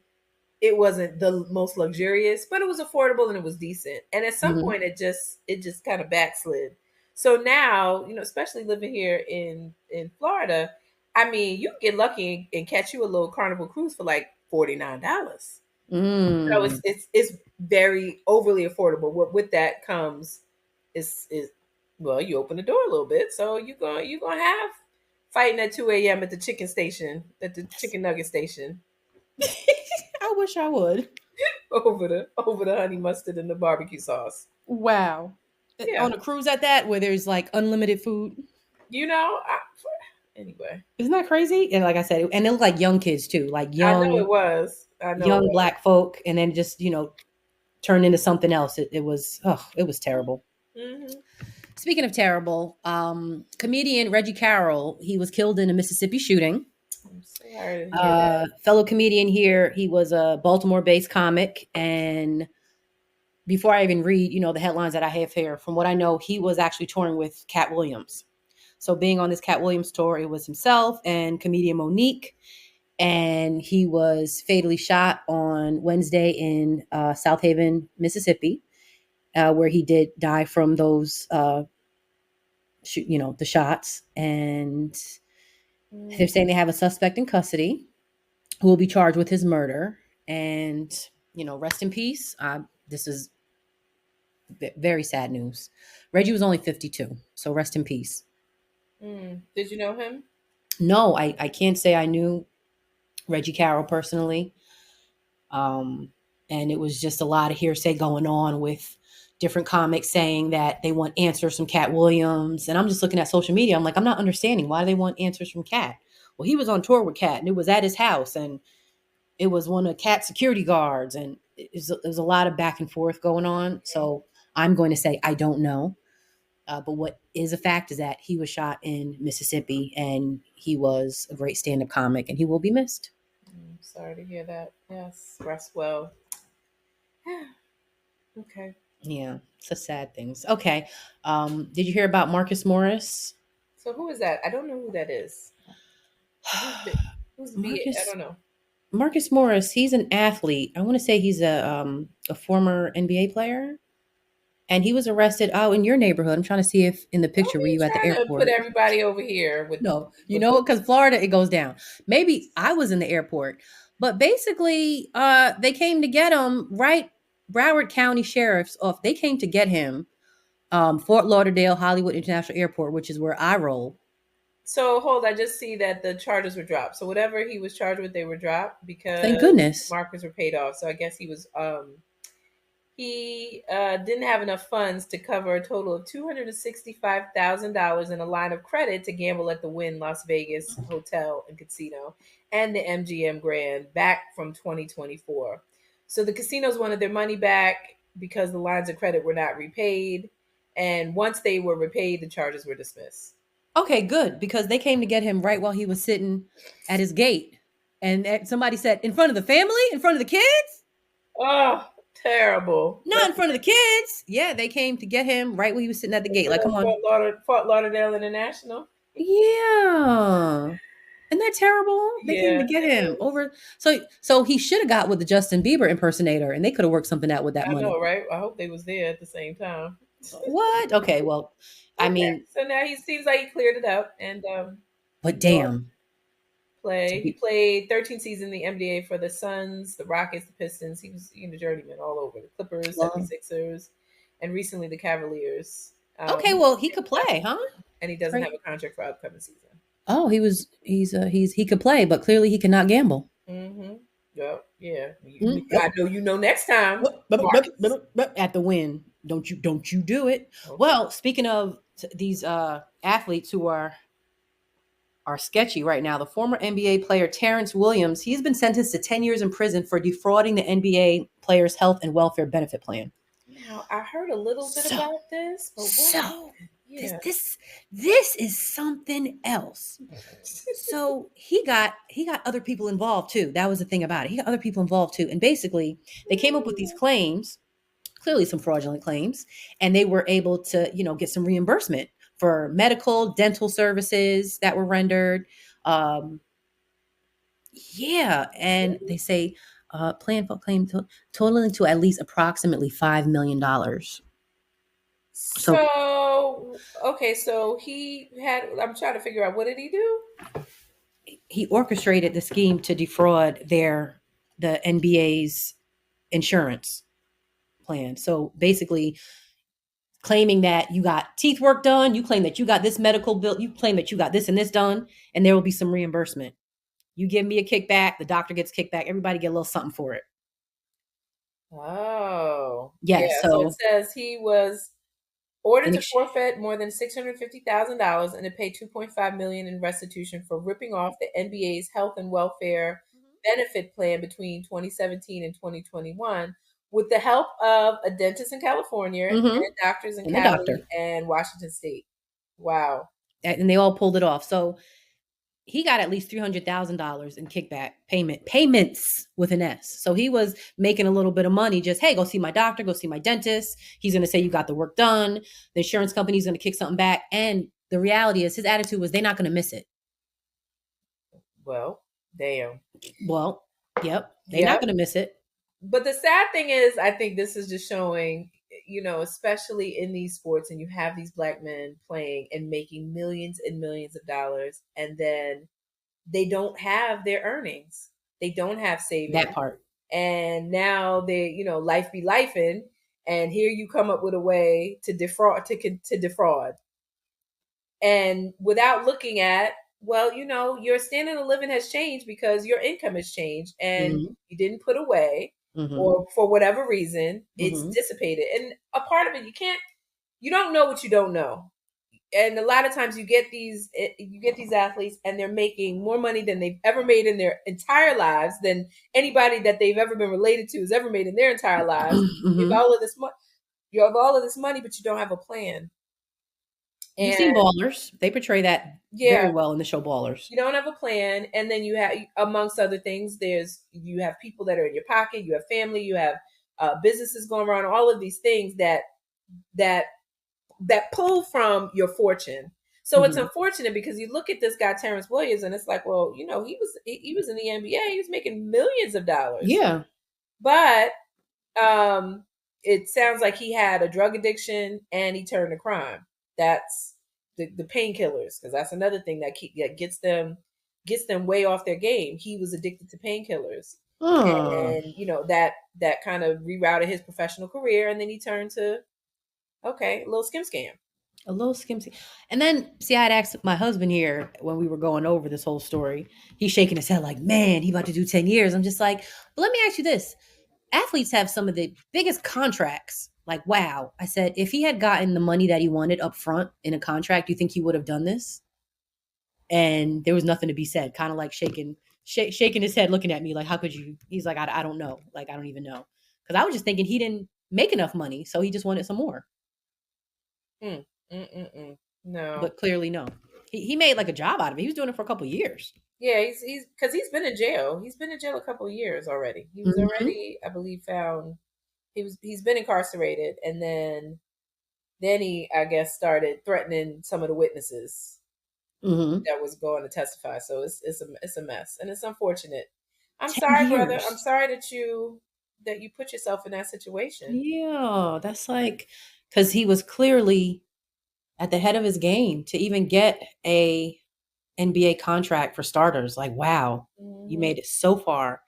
It wasn't the most luxurious, but it was affordable and it was decent. And at some Mhm. point, it just kind of backslid. So now, especially living here in Florida, I mean, you get lucky and catch you a little Carnival Cruise for like $49. So it's Mm. it's it's very overly affordable. What with that comes is well, you open the door a little bit, so you gonna have fighting at 2 a.m. at the chicken station, at the chicken nugget station, I wish I would. over the honey mustard and the barbecue sauce. Wow. Yeah, On a cruise at that, where there's like unlimited food. I, anyway, Isn't that crazy? And like I said, and it looked like young kids too, like I know young, it was. I know it young was. black folk, and then just, turned into something else. It was terrible. Hmm. Speaking of terrible, comedian Reggie Carroll, he was killed in a Mississippi shooting. I'm sorry to hear that. Fellow comedian here, he was a Baltimore-based comic, and before I even read, the headlines that I have here, from what I know, he was actually touring with Cat Williams. So being on this Cat Williams tour, it was himself and comedian Monique, and he was fatally shot on Wednesday in South Haven, Mississippi, where he did die from those, the shots. And they're saying they have a suspect in custody who will be charged with his murder. And rest in peace. This is very sad news. Reggie was only 52, so rest in peace. Did you know him? No, I can't say I knew Reggie Carroll personally. And it was just a lot of hearsay going on with different comics saying that they want answers from Cat Williams. And I'm just looking at social media. I'm like, I'm not understanding why they want answers from Cat. Well, he was on tour with Cat and it was at his house and it was one of Cat's security guards. And there's a lot of back and forth going on. So I'm going to say I don't know. But what is a fact is that he was shot in Mississippi and he was a great stand-up comic and he will be missed. Sorry to hear that. Yes, rest well. Okay. Yeah, it's a sad things. Okay. Did you hear about Marcus Morris? So who is that? I don't know who that is. Who's the BA? I Marcus don't know. Marcus Morris, he's an athlete. I want to say he's a former NBA player. And he was arrested out in your neighborhood. I'm trying to see if in the Don't picture were be you at the trying to put airport. everybody over here with No, you with know, because Florida, it goes down. Maybe I was in the airport, but basically, they came to get him, right? Broward County Sheriff's Office. They came to get him, Fort Lauderdale Hollywood International Airport, which is where I roll. So hold, I just see that the charges were dropped. So whatever he was charged with, they were dropped Thank because goodness. markers were paid off. So I guess he didn't have enough funds to cover a total of $265,000 in a line of credit to gamble at the Wynn Las Vegas Hotel and Casino and the MGM Grand back from 2024. So the casinos wanted their money back because the lines of credit were not repaid. And once they were repaid, the charges were dismissed. Okay, good, because they came to get him right while he was sitting at his gate. And somebody said, in front of the family, in front of the kids? Oh, terrible. Not in front of the kids. Yeah, they came to get him right when he was sitting at the gate. Like, come on. Fort Lauderdale International. Yeah. Isn't that terrible? They came Yeah, to get it him is. over. So he should have got with the Justin Bieber impersonator, and they could have worked something out with that I money. know, right? I hope they was there at the same time. What? Okay, well, I Okay, mean, so now he seems like he cleared it up and but go damn. To play. He be, played 13 seasons in the NBA for the Suns, the Rockets, the Pistons. He was journeyman all over the Clippers, well, 76ers, and recently the Cavaliers. okay, well, he could play, huh? And he doesn't Great. have a contract for upcoming season. Oh, he could play, but clearly he cannot gamble. Mm-hmm. Yep. Yeah. Mm, I know you know next time, Marcus. at the win. Don't you do it. Okay. Well, speaking of these athletes who are sketchy right now, the former NBA player Terrence Williams, he's been sentenced to 10 years in prison for defrauding the NBA players' health and welfare benefit plan. Now I heard a little bit So, about this, but what so happened? this Yeah. this this is something else. So he got other people involved too. That was the thing about it. He got other people involved too. And basically, they came up with these claims, clearly some fraudulent claims, and they were able to, get some reimbursement for medical, dental services that were rendered. Um, yeah, and they say plan for claim totaling to at least approximately $5 million. So So okay, so he had. I'm trying to figure out what did he do? he orchestrated the scheme to defraud the NBA's insurance plan. So basically, claiming that you got teeth work done, you claim that you got this medical bill, you claim that you got this and this done, and there will be some reimbursement. You give me a kickback, the doctor gets kickback, everybody get a little something for it. Oh, Yeah, yeah. So it so says he was ordered in to ex- forfeit more than $650,000 and to pay 2.5 million in restitution for ripping off the NBA's health and welfare benefit plan between 2017 and 2021 with the help of a dentist in California mm-hmm, and doctors in and the Cali doctor. and Washington State. Wow. And they all pulled it off. So he got at least $300,000 in kickback payments with an S. So he was making a little bit of money. Just, hey, go see my doctor, go see my dentist. He's going to say you got the work done. The insurance company's going to kick something back. And the reality is, his attitude was they're not going to miss it. Well, damn. Well, yep, they're not Yep. going to miss it. But the sad thing is, I think this is just showing, especially in these sports, and you have these black men playing and making millions and millions of dollars, and then they don't have their earnings. They don't have That savings. part. And now life be lifing, and here you come up with a way to defraud, to defraud. And without looking at, well, your standard of living has changed because your income has changed and Mm-hmm. you didn't put away, Mm-hmm. or for whatever reason it's Mm-hmm. dissipated. And a part of it, you don't know what you don't know. And a lot of times you get these athletes and they're making more money than they've ever made in their entire lives, than anybody that they've ever been related to has ever made in their entire lives. You Mm-hmm. have all of this money, but you don't have a plan. You've And seen Ballers. They portray that yeah, very well in the show Ballers. you don't have a plan. And then you have, amongst other things, you have people that are in your pocket, you have family, you have businesses going around, all of these things that pull from your fortune. So it's Mm-hmm. unfortunate because you look at this guy Terrence Williams and it's like, well, he was in the NBA, he was making millions of dollars. Yeah. But it sounds like he had a drug addiction and he turned to crime. That's the painkillers, because that's another thing that gets them way off their game. He was addicted to painkillers, Hmm. and that kind of rerouted his professional career, and then he turned to okay, a little scam. A little skimsy. And then, see, I'd asked my husband here when we were going over this whole story. He's shaking his head like, man, he about to do 10 years. I'm just like, but let me ask you this. Athletes have some of the biggest contracts. Like, wow. I said, if he had gotten the money that he wanted up front in a contract, do you think he would have done this? And there was nothing to be said. Kind of like shaking his head, looking at me like, how could you? He's like, I don't know. Like, I don't even know. Because I was just thinking he didn't make enough money. So he just wanted some more. Mm, no. But clearly, no. He made like a job out of it. He was doing it for a couple of years. Yeah, he's because he's been in jail. He's been in jail a couple of years already. He was Mm-hmm. already, I believe, found he's been incarcerated, and then he, I guess, started threatening some of the witnesses Mm-hmm. that was going to testify. So it's a mess, and it's unfortunate. I'm 10 sorry, brother. I'm years. sorry that you put yourself in that situation. Yeah, that's like, because he was clearly at the head of his game to even get a NBA contract for starters. Like, wow, you Hmm. made it so far.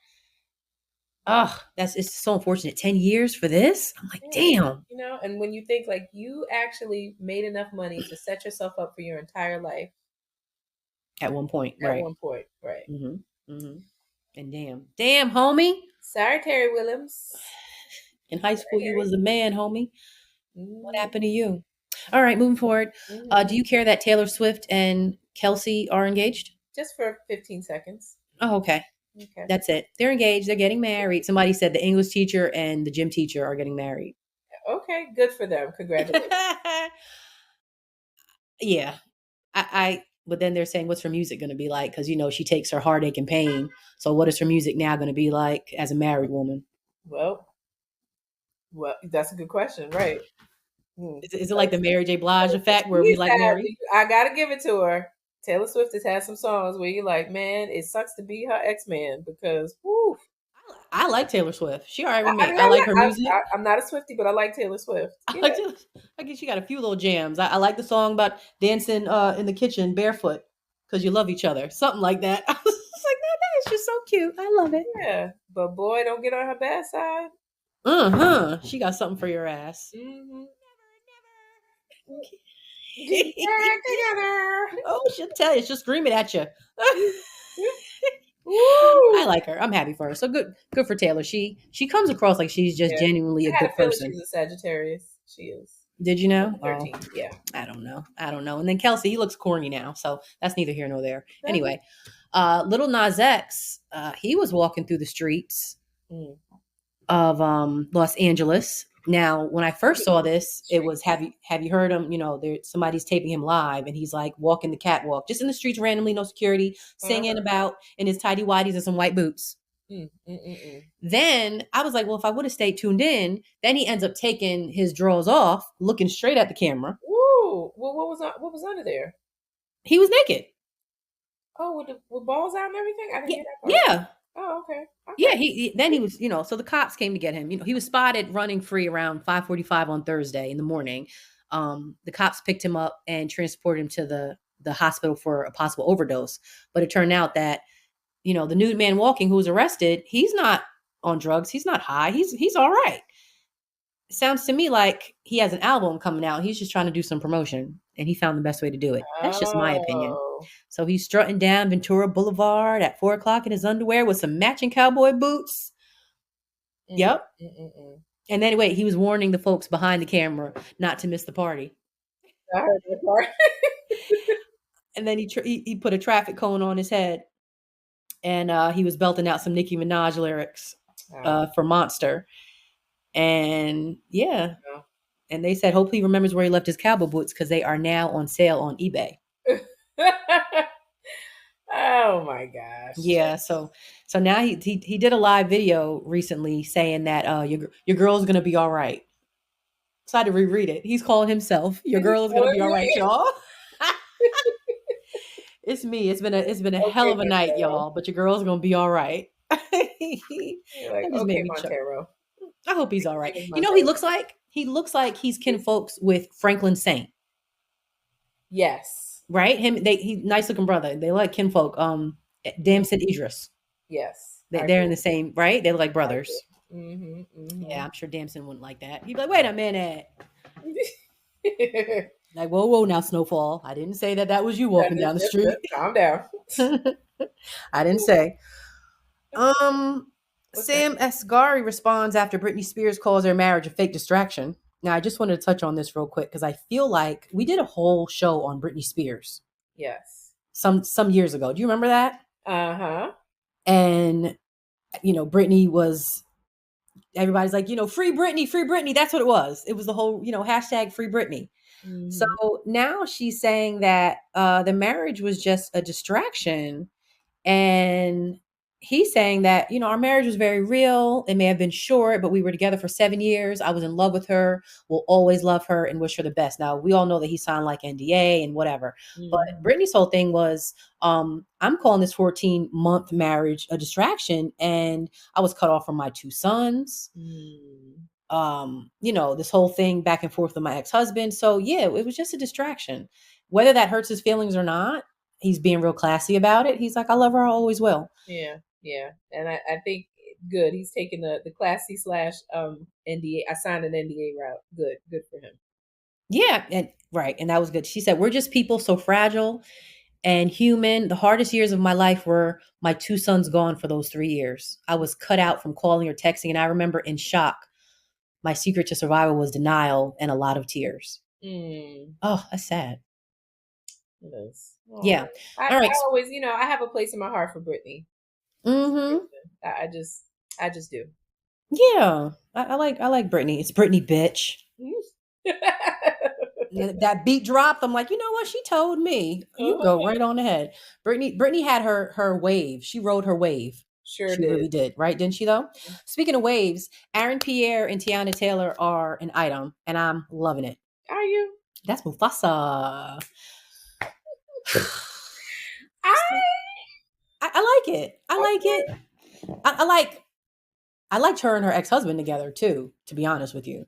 Ugh, it's so unfortunate. 10 years for this? I'm like, Yeah, damn. and when you think like you actually made enough money to set yourself up for your entire life At one point, at right. one point, right? Mm-hmm. Mm-hmm. And damn, homie. Sorry, Terry Williams. In high school, you was a man, homie. What Hmm. happened to you? All right, moving forward. Hmm. Do you care that Taylor Swift and Kelsey are engaged? Just for 15 seconds. Oh, okay. Okay. That's it. They're engaged. They're getting married. Somebody said the English teacher and the gym teacher are getting married. Okay. Good for them. Congratulations. Yeah. But then they're saying, what's her music going to be like? Because, she takes her heartache and pain. So what is her music now going to be like as a married woman? Well, that's a good question, right? Hmm. Is it like the Mary J. Blige effect where we She's like had. Mary? I gotta give it to her. Taylor Swift has had some songs where you're like, man, it sucks to be her ex man because, whoo. I like Taylor Swift. She all right with I me. mean, I like her music. I'm not a Swiftie, but I like Taylor Swift. I Yeah. like Taylor. I guess she got a few little jams. I like the song about dancing in the kitchen barefoot because you love each other. Something like that. I was just like, that is just so cute. I love it. Yeah. But boy, don't get on her bad side. Uh-huh. She got something for your ass. Mm-hmm. Get back together. Oh, she'll tell you. She'll scream it at you. I Woo! like her. I'm happy for her. So good for Taylor. She comes across like she's just Yeah. genuinely a I had good a feeling she person. was a Sagittarius. She is. Did you know? Oh, 13. Yeah. I don't know. I don't know. And then Kelsey, he looks corny now, so that's neither here nor there. Doesn't. Anyway, little Nas X, he was walking through the streets Mm. of Los Angeles. Now, when I first saw this, it Street. was have you heard him? There somebody's taping him live, and he's like walking the catwalk, just in the streets randomly, no security, singing Uh-huh. about in his tidy whities and some white boots. Mm, mm, mm, mm. Then I was like, well, if I would have stayed tuned in, then he ends up taking his drawers off, looking straight at the camera. Woo! Well, what was under there? He was naked. Oh, with balls out and everything. I didn't Yeah, hear that part. yeah, Oh, okay. yeah. Okay. Then he was, so the cops came to get him. He was spotted running free around 5:45 on Thursday in the morning. The cops picked him up and transported him to the hospital for a possible overdose. But it turned out that the nude man walking who was arrested, he's not on drugs. He's not high. He's all right. It sounds to me like he has an album coming out. He's just trying to do some promotion, and he found the best way to do it. That's just my opinion. Oh. So he's strutting down Ventura Boulevard at 4 o'clock in his underwear with some matching cowboy boots. Mm, Yep. mm, mm, mm. And then wait, he was warning the folks behind the camera not to miss the party. I heard that part. And then he put a traffic cone on his head, and he was belting out some Nicki Minaj lyrics Oh, for Monster. And yeah, no. and they said hopefully he remembers where he left his cowboy boots because they are now on sale on eBay. Oh my gosh. Yeah, so now he did a live video recently saying that your girl's gonna be all right. So I had to reread it. He's calling himself your He's girl is gonna telling be all right, me. y'all. It's me. It's been a hell Okay, of a night, Montero. y'all. But your girl's gonna be all right. You're like, That just made okay, me chuckle. Montero. I hope he's all right. Give him You my know, he looks like he's kinfolks with Franklin Saint, Yes. right? He's nice looking brother. They like kinfolk. Damson Idris. Yes. I They're in agree. the same, right? They look like I brothers. agree. Yeah, I'm sure Damson wouldn't like that. He'd be like, wait a minute. That Like, whoa, whoa, now Snowfall. I didn't say that was you walking down the street. calm down. I didn't say. What's that? Sam Asghari responds after Britney Spears calls their marriage a fake distraction. Now, I just wanted to touch on this real quick because I feel like we did a whole show on Britney Spears Yes. some years ago. Do you remember that? Uh-huh. And Britney was everybody's like, free Britney, free Britney. That's what it was. It was the whole, hashtag free Britney. So Mm-hmm. now she's saying that the marriage was just a distraction. And he's saying that, our marriage was very real. It may have been short, but we were together for 7 years. I was in love with her, will always love her and wish her the best. Now, we all know that he signed like NDA and whatever. But Mm-hmm. Brittany's whole thing was, I'm calling this 14-month marriage a distraction. And I was cut off from my 2 sons. Mm. This whole thing back and forth with my ex-husband. So yeah, it was just a distraction. Whether that hurts his feelings or not, he's being real classy about it. He's like, I love her, I always will. Yeah, yeah. And I think good. He's taking the classy slash NDA. I signed an NDA route. Good for him. Yeah, and right. And that was good. She said, we're just people so fragile and human. The hardest years of my life were my 2 sons gone for those 3 years. I was cut out from calling or texting. And I remember in shock, my secret to survival was denial and a lot of tears. Mm. Oh, that's sad. It is. Oh, Yeah. I All right. always, I have a place in my heart for Brittany. Mm-hmm. I just do. Yeah. I like Brittany. It's Brittany, bitch. That beat dropped. I'm like, you know what? She told me. You go right on ahead. Brittany had her wave. She rode her wave. Sure She did. really did, right? Didn't she though? Speaking of waves, Aaron Pierre and Tiana Taylor are an item, and I'm loving it. Are you? That's Mufasa. I like it. I like it. I liked her and her ex-husband together too, to be honest with you.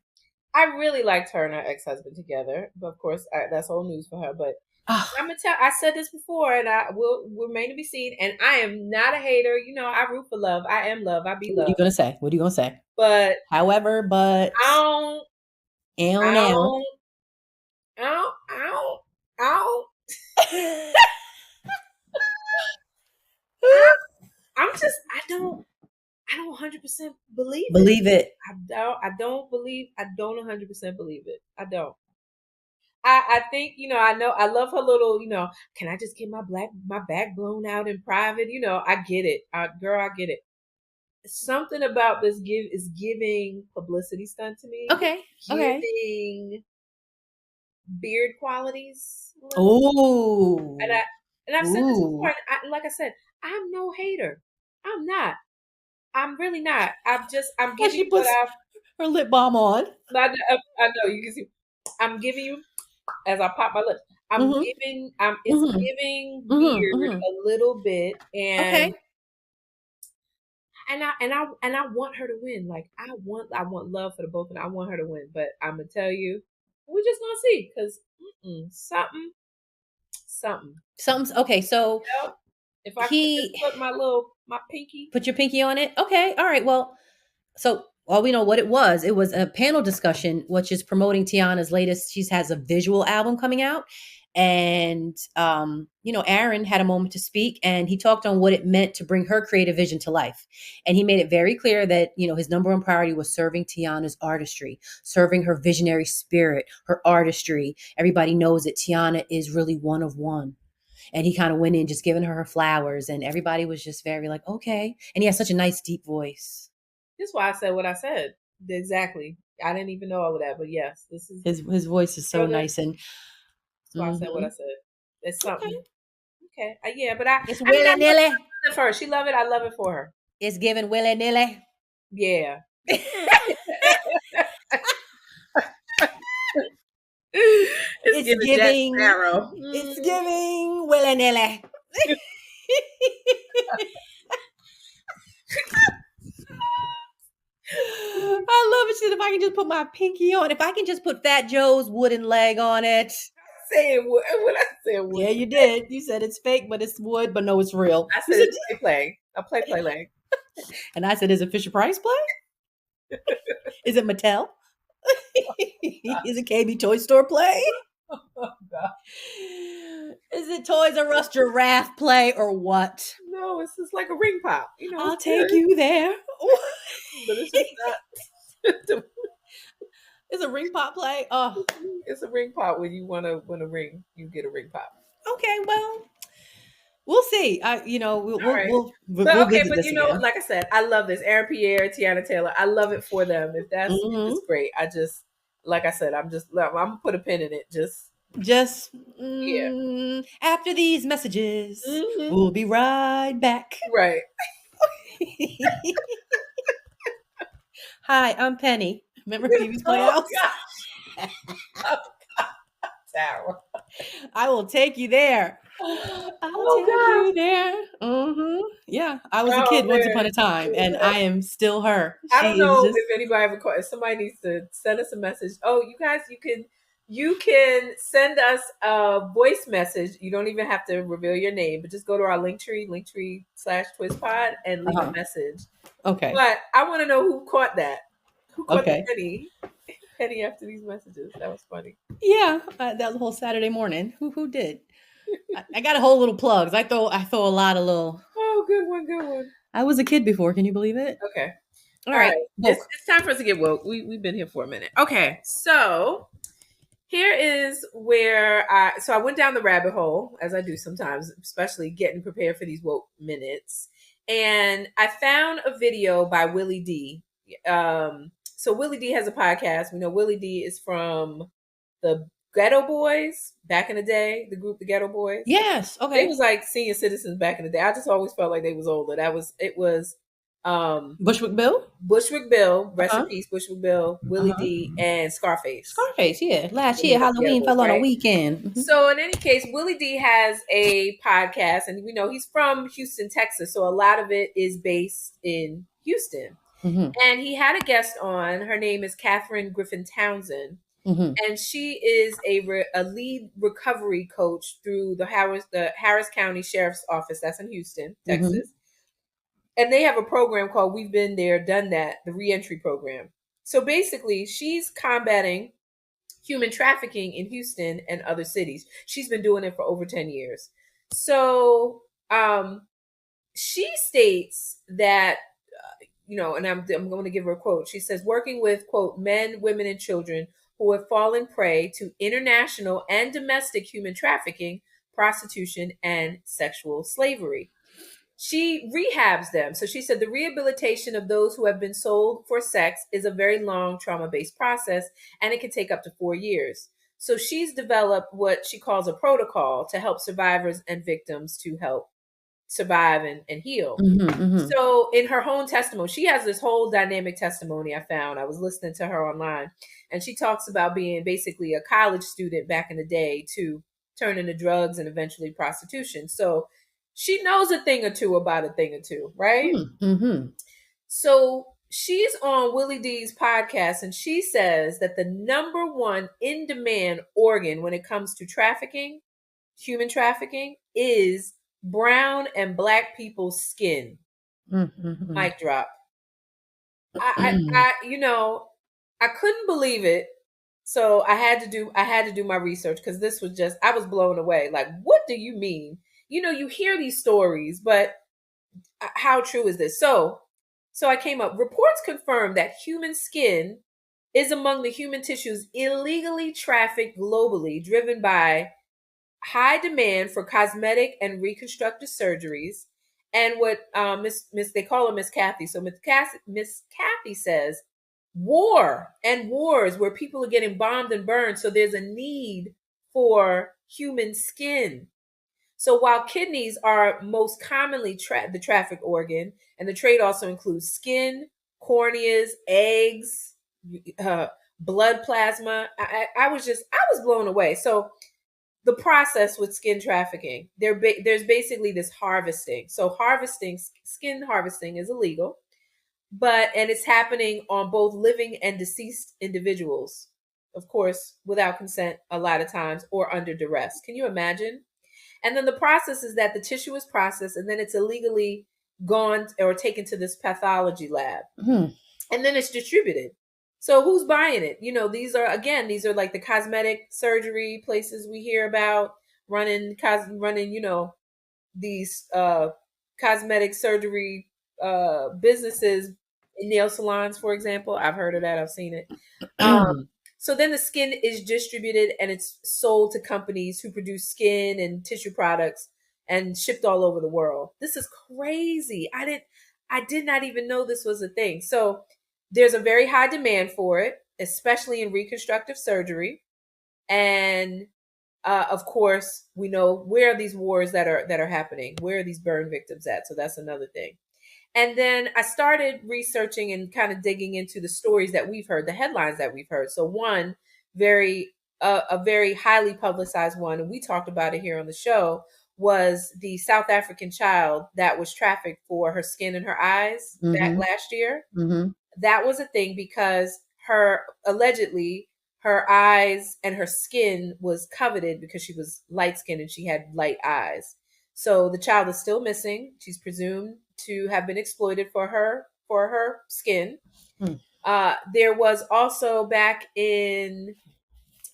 I really liked her and her ex-husband together, but of course that's old news for her. But Ah, I'm gonna tell. I said this before, and I will remain to be seen. And I am not a hater. I root for love. I am love. I be what are love. you gonna say? What are you gonna say? But However, but I don't. ow I now. don't. I don't. I don't. I don't. I'm just. I don't 100% believe it. Believe it. I don't believe. I don't 100% believe it. I don't. I think, I know, I love her little, can I just get my back blown out in private? I get it. Girl, I get it. Something about this is giving publicity stunt to me. Okay. Okay. Giving beard qualities. Oh. And I've said this before. Like I said, I'm no hater. I'm not. I'm really not. I'm giving She you what puts her lip balm on. I know you can see. I'm giving you as I pop my lips. It's giving beard a little bit, and Okay. I want her to win. Like I want love for the both, and I want her to win. But I'm gonna tell you, we're just gonna see because something. Something's okay. So If I could just put my pinky. put your pinky on it. Okay. All right. Well, so well, we know what it was. It was a panel discussion, which is promoting Tiana's latest. She has a visual album coming out. And Aaron had a moment to speak, and he talked on what it meant to bring her creative vision to life. And he made it very clear that, his number one priority was serving Tiana's artistry, serving her visionary spirit, her artistry. Everybody knows that Tiana is really one of one. And he kind of went in just giving her flowers, and everybody was just very like, okay. And he has such a nice, deep voice. That's why I said what I said. Exactly. I didn't even know all of that, but yes, this is his voice is so nice, and that's why I said what I said. It's something. Okay. Yeah, but it's I mean, I willy-nilly. love it for her. She love it. I love it for her. It's giving willy-nilly. Yeah. It's giving Jack Sparrow. It's giving willy-nilly. I she said, if I can just put my pinky on, if I can just put Fat Joe's wooden leg on it. Say it would. What I said would. Yeah, you did. You said it's fake, but it's wood, but no, it's real. I said it's play. A play leg. And I said, is it Fisher Price play? Is it Mattel? Is it KB Toy Store play? Oh God. Is it Toys R Us giraffe play or what? No, it's just like a ring pop. You know, I'll take you there. but it's just not. It's a ring pop play. Oh, it's a ring pop when you want to win a ring. You get a ring pop. Okay, well, we'll see. We'll visit but this you know, again. like I said, I love this. Aaron Pierre, Tiana Taylor. I love it for them. If that's it's great. I just, like I said, I'm gonna put a pin in it. Just after these messages, we'll be right back. Right. Hi, I'm Penny. Remember Pee-wee's Playhouse? Oh, God. Sarah. I will take you there. I'll take you there. Yeah, I was a kid once upon a time, and I am still her. I don't know if anybody ever called. If somebody needs to send us a message. Oh, you guys, you can send us a voice message. You don't even have to reveal your name, but just go to our linktree/twistpod and leave a message. Okay. But I want to know who caught that. Who caught the penny after these messages? That was funny. Yeah, that was a whole Saturday morning. Who did? I got a whole little plugs. I throw a lot of little. Oh, good one. I was a kid before. Can you believe it? Okay. All right. It's time for us to get woke. We've been here for a minute. Okay, so here is where I went down the rabbit hole, as I do sometimes, especially getting prepared for these woke minutes. And I found a video by Willie D. So Willie D has a podcast. We know Willie D is from the Ghetto Boys back in the day, the group, the Ghetto Boys. Yes. Okay. They was like senior citizens back in the day. I just always felt like they was older. It was Bushwick Bill, rest in peace, Bushwick Bill, Willie D, and Scarface. Yeah. Last year, Halloween fell on a weekend. So in any case, Willie D has a podcast, and we know he's from Houston, Texas. So a lot of it is based in Houston. And he had a guest on. Her name is Catherine Griffin Townsend. And she is a lead recovery coach through the Harris County Sheriff's Office. That's in Houston, Texas. And they have a program called We've Been There, Done That, the reentry program. So basically, she's combating human trafficking in Houston and other cities. She's been doing it for over 10 years. So she states that, and I'm going to give her a quote. She says, working with, quote, men, women, and children who have fallen prey to international and domestic human trafficking, prostitution, and sexual slavery. She rehabs them. So she said the rehabilitation of those who have been sold for sex is a very long trauma-based process, and it can take up to 4 years. So she's developed what she calls a protocol to help survivors and victims to help survive and heal. So in her own testimony, she has this whole dynamic testimony I found. I was listening to her online, and she talks about being basically a college student back in the day to turn into drugs and eventually prostitution. So she knows a thing or two about a thing or two, right? So she's on Willie D's podcast, and she says that the number one in-demand organ when it comes to trafficking, human trafficking, is brown and black people's skin. Mic drop. I couldn't believe it. So I had to do my research, because this was just, I was blown away. Like, what do you mean? You hear these stories, but how true is this? So I came up. Reports confirm that human skin is among the human tissues illegally trafficked globally, driven by high demand for cosmetic and reconstructive surgeries. And what they call her Miss Kathy. So Miss Kathy says wars where people are getting bombed and burned. So there's a need for human skin. So while kidneys are most commonly the traffic organ, and the trade also includes skin, corneas, eggs, blood plasma, I was blown away. So the process with skin trafficking, there's basically this harvesting. So skin harvesting is illegal. and it's happening on both living and deceased individuals, of course, without consent a lot of times or under duress. Can you imagine? And then the process is that the tissue is processed and then it's illegally gone or taken to this pathology lab. Hmm. And then it's distributed. So who's buying it? These are like the cosmetic surgery places we hear about running, these cosmetic surgery businesses, nail salons, for example. I've heard of that. I've seen it. So then the skin is distributed and it's sold to companies who produce skin and tissue products and shipped all over the world. This is crazy. I did not even know this was a thing. So there's a very high demand for it, especially in reconstructive surgery. And of course, we know where are these wars that are happening. Where are these burn victims at? So that's another thing. And then I started researching and kind of digging into the stories that we've heard, the headlines that we've heard. So one a very highly publicized one, and we talked about it here on the show, was the South African child that was trafficked for her skin and her eyes back last year. Mm-hmm. That was a thing because allegedly her eyes and her skin was coveted because she was light skinned and she had light eyes. So the child is still missing. She's presumed to have been exploited for her skin. There was also back in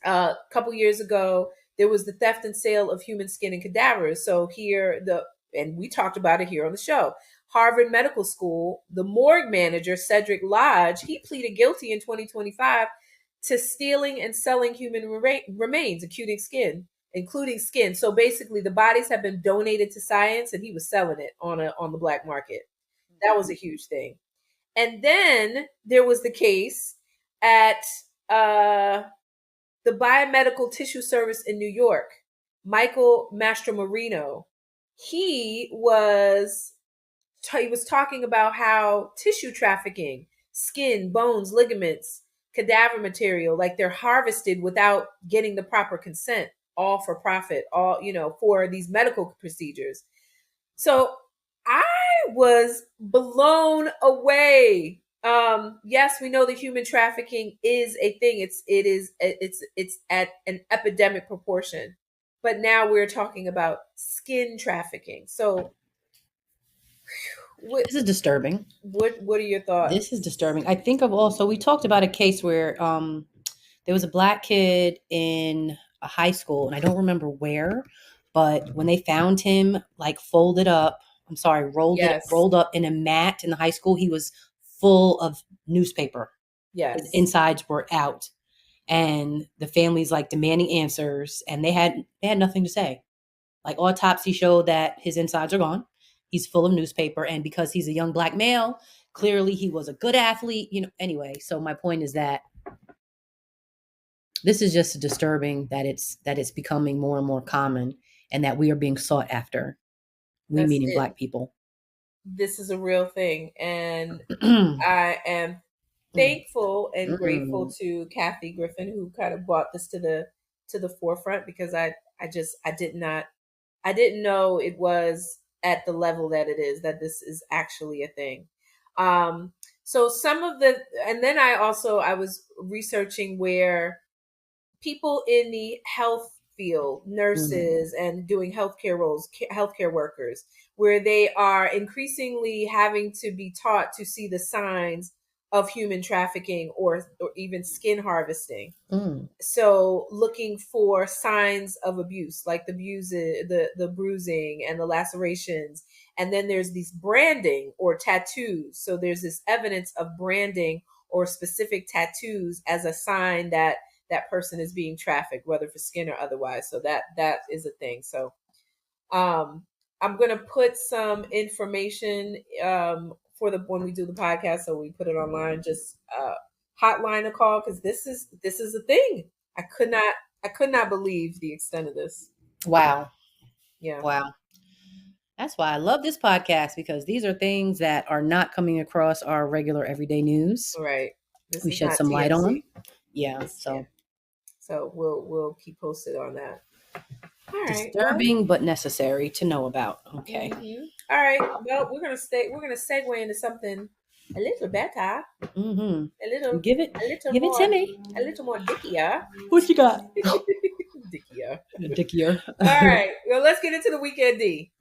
a couple years ago, there was the theft and sale of human skin and cadavers. So and we talked about it here on the show. Harvard Medical School, the morgue manager, Cedric Lodge, he pleaded guilty in 2025 to stealing and selling human remains, including skin. So basically, the bodies have been donated to science, and he was selling it on the black market. That was a huge thing. And then there was the case at the Biomedical Tissue Service in New York. Michael Mastromarino, he was talking about how tissue trafficking, skin, bones, ligaments, cadaver material, like they're harvested without getting the proper consent, all for profit, all, for these medical procedures. So I was blown away. Yes, we know that human trafficking is a thing. It's at an epidemic proportion. But now we're talking about skin trafficking. So this is disturbing. What are your thoughts? This is disturbing. I think of also, we talked about a case where there was a black kid in a high school, and I don't remember where, but when they found him, like rolled up in a mat in the high school, he was full of newspaper. Yes. His insides were out. And the family's like demanding answers, and they had nothing to say. Like, autopsy showed that his insides are gone. He's full of newspaper, and because he's a young black male, clearly he was a good athlete, anyway. So my point is that this is just disturbing that it's becoming more and more common, and that we are being sought after. We meaning black people. This is a real thing, and I am thankful and grateful to Kathy Griffin, who kind of brought this to the forefront, because I didn't know it was at the level that it is, that this is actually a thing. So and then I was researching where people in the health field, nurses and doing healthcare roles, healthcare workers, where they are increasingly having to be taught to see the signs of human trafficking or even skin harvesting. So looking for signs of abuse, like the bruising and the lacerations. And then there's these branding or tattoos. So there's this evidence of branding or specific tattoos as a sign that that person is being trafficked, whether for skin or otherwise. So that is a thing. So I'm going to put some information when we do the podcast. So we put it online, just hotline a call, because this is a thing. I could not believe the extent of this. Wow. Yeah. Wow. That's why I love this podcast, because these are things that are not coming across our regular everyday news. Right. We shed some light on them. Yeah. So we'll keep posted on that. All right. Disturbing, but necessary to know about. Okay. Mm-hmm. All right. Well, we're gonna segue into something A little better. Mm-hmm. A little, Give it more, to me. a little more dickier. What you got? Dickier. Dickier. All right. Well, let's get into the weekend D.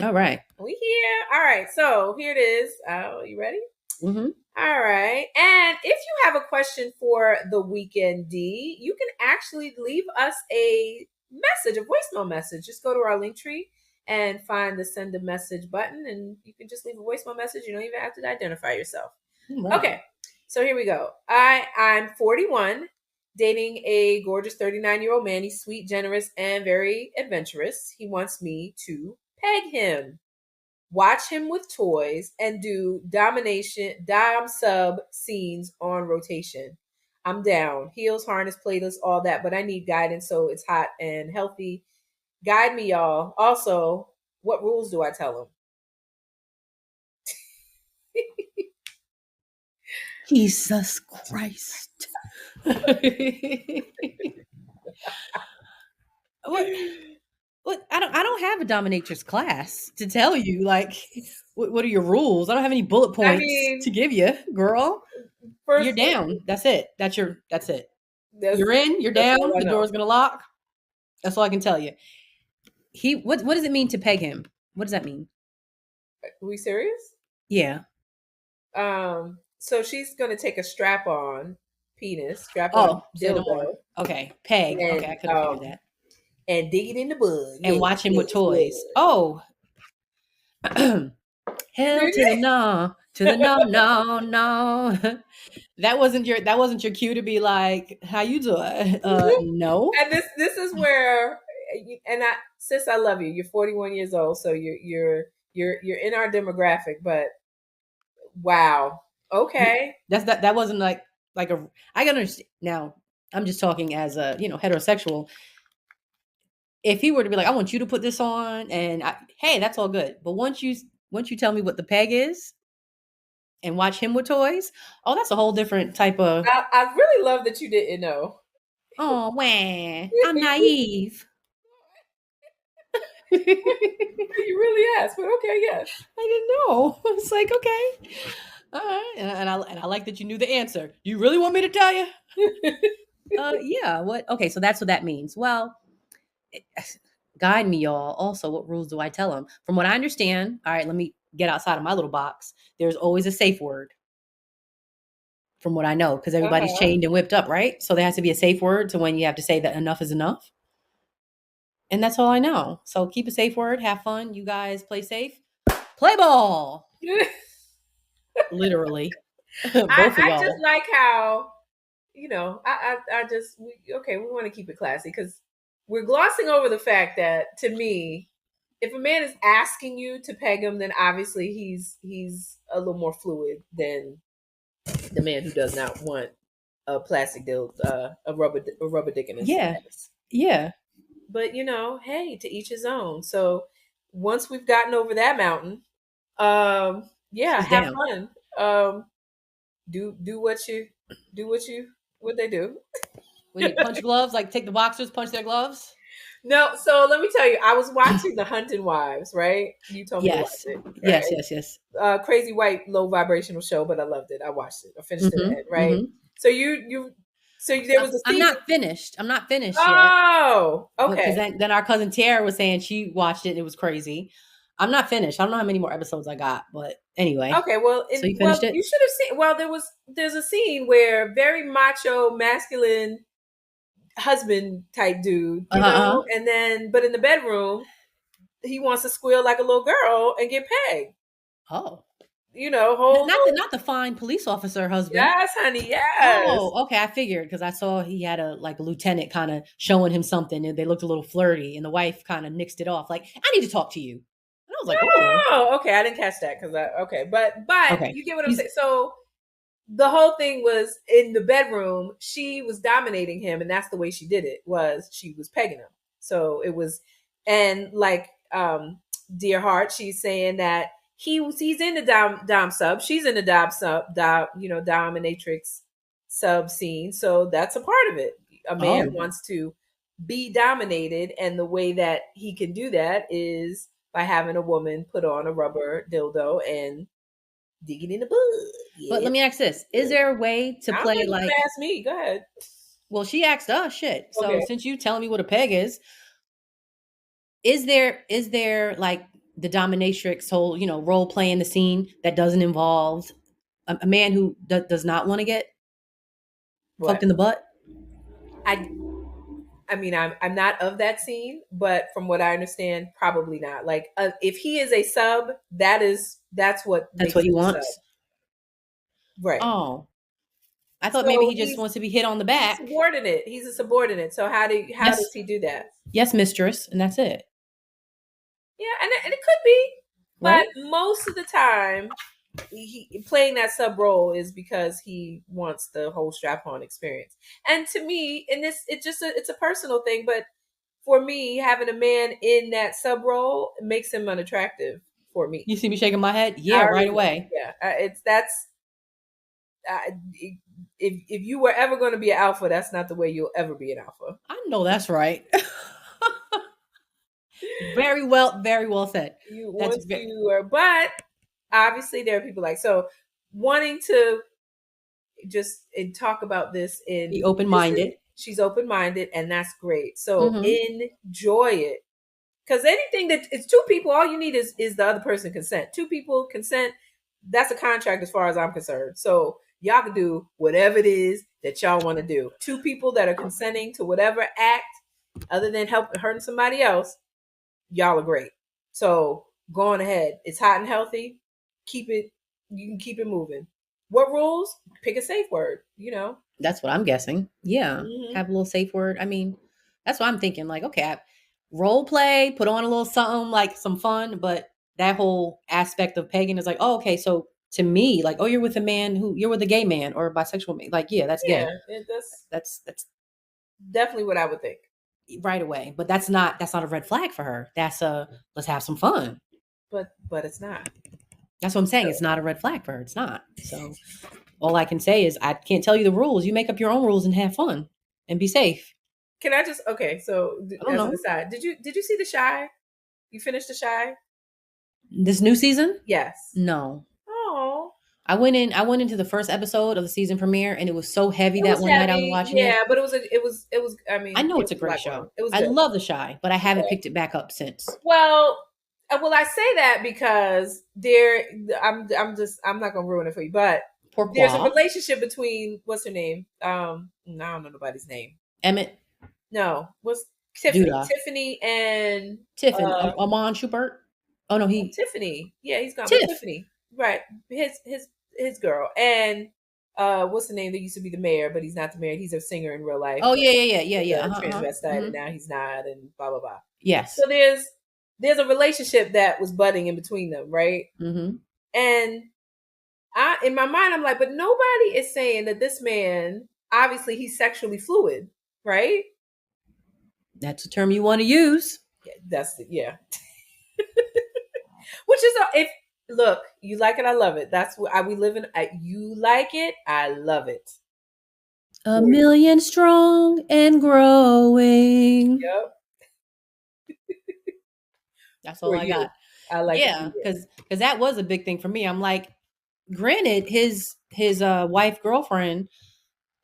All right. We here. All right. So here it is. You ready? Mm-hmm. All right. And if you have a question for the weekend D, you can actually leave us a message, a voicemail message. Just go to our link tree and find the send a message button, and you can just leave a voicemail message. You don't even have to identify yourself. Right. Okay. So here we go. I'm 41, dating a gorgeous 39-year-old man. He's sweet, generous, and very adventurous. He wants me to peg him, watch him with toys, and do dom sub scenes on rotation. I'm down. Heels, harness, playlist, all that, but I need guidance so it's hot and healthy. Guide me, y'all. Also, what rules do I tell him? Jesus Christ. What? I don't have a dominatrix class to tell you. Like, what are your rules? I don't have any bullet points to give you, girl. First, You're down. That's it. That's it. that's, You're in. You're that's all down. I The know. door's gonna lock. That's all I can tell you. What does it mean to peg him? What does that mean? Are we serious? Yeah. So she's gonna take a strap on penis, strap Oh, on dildo. Okay, peg. And, Okay, I could have figured that. And dig it in the bug. And watch him with toys. Oh. Hell to the no, no. That wasn't your cue to be like, how you doing? No. And this is where, and sis, I love you. You're 41 years old, so you're in our demographic. But wow, okay, That wasn't like a. I can understand now. I'm just talking as a heterosexual. If he were to be like, I want you to put this on, and hey, that's all good. But once you tell me what the peg is, and watch him with toys, oh, that's a whole different type of. I really love that you didn't know. Oh, wah, I'm naive. You really asked, but okay, yes. I didn't know. It's like, okay. All right. And I like that you knew the answer. You really want me to tell you? Yeah. What? Okay. So that's what that means. Well, guide me, y'all. Also, what rules do I tell him? From what I understand, all right, let me get outside of my little box. There's always a safe word. From what I know, because everybody's chained and whipped up, right? So there has to be a safe word to when you have to say that enough is enough. And that's all I know. So keep a safe word. Have fun. You guys play safe. Play ball. Literally. Both of y'all. I just like how, I just, we want to keep it classy because we're glossing over the fact that, to me, if a man is asking you to peg him, then obviously he's a little more fluid than the man who does not want a plastic dildo, a rubber dick in his ass. Yeah. But hey, to each his own. So once we've gotten over that mountain, have fun. Do what they do. When you punch gloves, like take the boxers, punch their gloves. No, so let me tell you, I was watching The Hunting Wives, right? You told me to watch it. Right? Yes. Crazy white, low vibrational show, but I loved it. I watched it. I finished it, right? Mm-hmm. So there was a scene. I'm not finished yet. Oh, okay. Because then our cousin Tara was saying she watched it and it was crazy. I'm not finished. I don't know how many more episodes I got, but anyway. Okay, well, so you finished it? You should have seen. Well, there's a scene where very macho, masculine husband type dude, you know, and then but in the bedroom, he wants to squeal like a little girl and get pegged. Oh. Not the fine police officer husband. Yes, honey. Yes. Oh, okay. I figured because I saw he had a lieutenant kind of showing him something, and they looked a little flirty, and the wife kind of nixed it off, like, "I need to talk to you." And I was like, "Oh, okay." I didn't catch that because but okay. You get what I'm saying. So the whole thing was in the bedroom. She was dominating him, and that's the way she did it. Was she was pegging him? So it was, and like, dear heart, she's saying that. He's in the dom sub. She's in the dominatrix sub scene. So that's a part of it. A man wants to be dominated, and the way that he can do that is by having a woman put on a rubber dildo and dig it in the bud. Yeah. But let me ask this: is there a way to I don't play think you like? can ask me. Go ahead. Well, she asked us shit. So Okay. since you telling me what a peg is there like the dominatrix whole role playing the scene that doesn't involve a man who does not want to get What? fucked in the butt? I I mean, I'm not of that scene, but from what I understand, probably not. Like, if he is a sub, that's what That's makes what he him a sub, wants. right? Oh, I thought maybe So he just wants to be hit on the he's a back. subordinate. He's a subordinate. So how Yes, does he do that? yes, mistress, and that's it, Yeah, and it could be, but right? most of the time, he playing that sub role is because he wants the whole strap on experience. And to me, in this, it's a personal thing, but for me, having a man in that sub role makes him unattractive for me. You see me shaking my head? I Yeah, right already know. away. Yeah, it's that's uh, if you were ever going to be an alpha, that's not the way you'll ever be an alpha. I know that's right. Very well said. You That's once you are, but obviously there are people like so wanting to just and talk about this be in open this is minded. she's open minded and that's great. So Mm-hmm. enjoy it. Because anything that it's two people, all you need is the other person consent. Two people consent, that's a contract as far as I'm concerned. So y'all can do whatever it is that y'all want to do. Two people that are consenting to whatever act other than hurting somebody else, y'all are great. So go on ahead. It's hot and healthy. Keep it. You can keep it moving. What rules? Pick a safe word. That's what I'm guessing. Yeah, Hmm. have a little safe word. I mean, that's what I'm thinking. Like, okay, role play, put on a little something, like some fun, but that whole aspect of pagan is like, oh, okay, so to me, like, oh, you're with a gay man or a bisexual man. Like, yeah, that's Yeah, gay. That's definitely what I would think. right away. But that's not a red flag for her. That's a let's have some fun. But it's not. That's what I'm saying. It's not a red flag for her. It's not. So all I can say is I can't tell you the rules. You make up your own rules and have fun and be safe. Can I just okay? So I don't as an know. aside, did you see The Shy? You finished The Shy? This new season? Yes. No. Oh, I went into the first episode of the season premiere and it was so heavy it that was one night I was heavy. watching Yeah, it. but it was. I I mean, know it it's a was a great lot going on. show. It was I good. love The Shy, but I haven't Yeah. picked it back up since. Well, I say that because I'm not gonna ruin it for you, but there's a Pourquoi? relationship between what's her name? No, I don't know nobody's name. Emmett No, what's Tiffany? Duda. Tiffany and Tiffin. Amon Schubert. Oh no, he Tiffany. Yeah, he's gone, but Tiff. Tiffany, right? His girl and what's the name that used to be the mayor, but he's not the mayor. He's a singer in real life. Oh yeah. He's Yeah. a Uh-huh. Uh-huh. transvestite, and Hmm. now he's not, and blah blah blah. Yes. So there's a relationship that was budding in between them, right? Hmm. And in my mind, I'm like, but nobody is saying that this man, obviously, he's sexually fluid, right? That's a term you want to use. Yeah, yeah. Which is if look, you like it, I love it. That's what we live in. You like it, I love it. A million strong and growing. Yep. That's all For I you, got. I like it. Yeah, because that was a big thing for me. I'm like, granted, his wife girlfriend.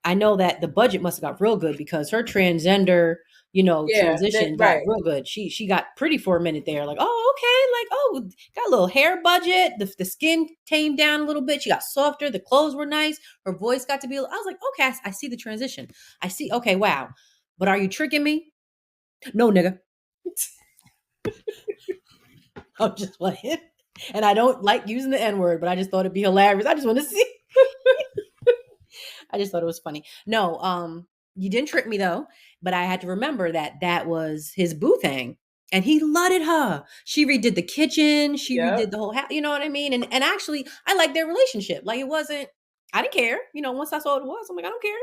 I know that the budget must have got real good because her transgender, Yeah, transition got right. real good. She got pretty for a minute there. Like, oh, okay, like, oh, got a little hair budget. The skin tamed down a little bit. She got softer. The clothes were nice. Her voice got to be. I was like, okay, I see the transition. I see. Okay, wow. But are you tricking me? No, nigga. I'm just playing. And I don't like using the N word, but I just thought it'd be hilarious. I just want to see. I just thought it was funny. No, you didn't trick me though, but I had to remember that was his boo thing. And he ludded her. She redid the kitchen. She redid Yep. the whole house. You know what I mean? And actually, I like their relationship. Like it wasn't. I didn't care. Once I saw what it was, I'm like, I don't care.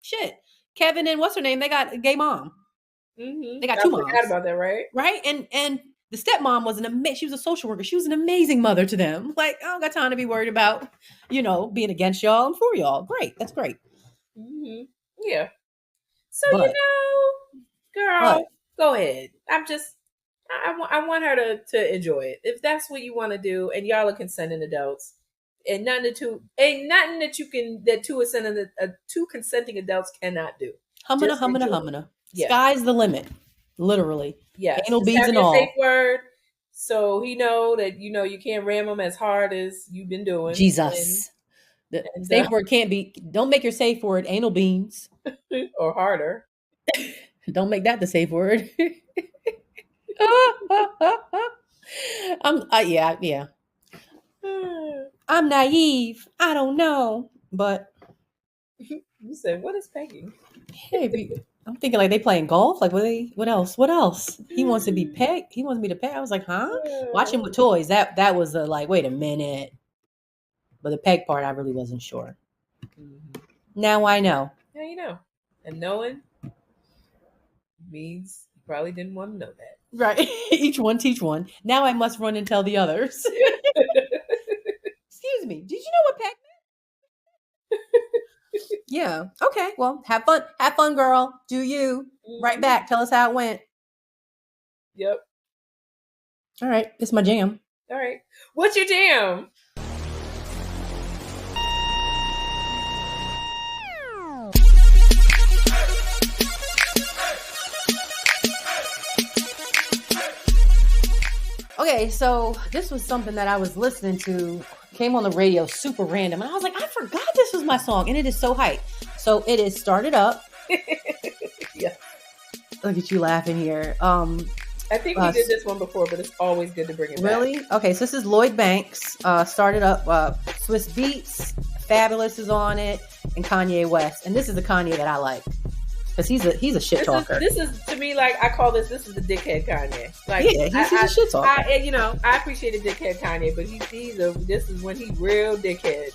Shit. Kevin and what's her name? They got a gay mom. Mm-hmm. They got I two forgot moms, about that, right? right? And the stepmom was she was a social worker. She was an amazing mother to them. Like I don't got time to be worried about, being against y'all and for y'all. Great, that's great. Mm-hmm. Yeah. So But girl, but go ahead. I'm just I want her to enjoy it. If that's what you want to do, and y'all are consenting adults, and ain't nothing that two consenting adults cannot do. Humana, Just humana, enjoy it. humana. Yeah. Sky's the limit, literally. Yes. Anal Just beads have and your all. safe word, so he know that you can't ram him as hard as you've been doing. Jesus. The safe word can't be. Don't make your safe word anal beans. Or harder. Don't make that the safe word. Yeah. I'm naive. I don't know, but You said, what is pegging? hey, I'm thinking like they playing golf. Like what else? What else? He wants to be pegged. He wants me to peg. I was like, huh? Watching with toys. That was like, wait a minute. But the peg part, I really wasn't sure. Mm-hmm. Now I know. Yeah, you know. And knowing means you probably didn't want to know that. Right. Each one teach one. Now I must run and tell the others. Excuse me. Did you know what peg meant? Yeah. Okay. Well, have fun. Have fun, girl. Do you. Mm-hmm. Right back. Tell us how it went. Yep. All right. It's my jam. All right. What's your jam? Okay, so this was something that I was listening to, came on the radio super random, and I was like, I forgot this was my song, and it is so hype. So it is Started Up. Yeah. Look at you laughing here. I think we did this one before, but it's always good to bring it back. Really? Okay, so this is Lloyd Banks, Started Up, Swiss Beats, Fabulous is on it, and Kanye West. And this is the Kanye that I like. Because he's a shit talker. This is to me like I call this is the dickhead Kanye. Like yeah, he's a shit talker. I appreciate a dickhead Kanye, but this is when he real dickhead.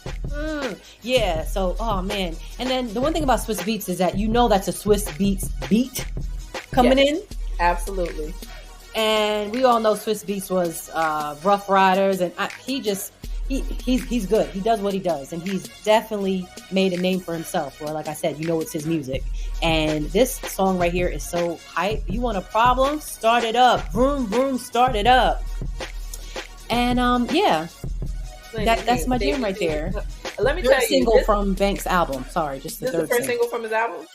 Yeah. So oh man, and then the one thing about Swiss Beats is that that's a Swiss Beats beat coming in. Absolutely. And we all know Swiss Beats was Rough Riders, and he's good. He does what he does, and he's definitely made a name for himself. Or like I said, it's his music. And this song right here is so hype. You want a problem? Start it up. Vroom vroom. Start it up. And yeah, that's my jam right there. Let me tell you, single from Banks' album. Sorry, just the third. The first single from his album.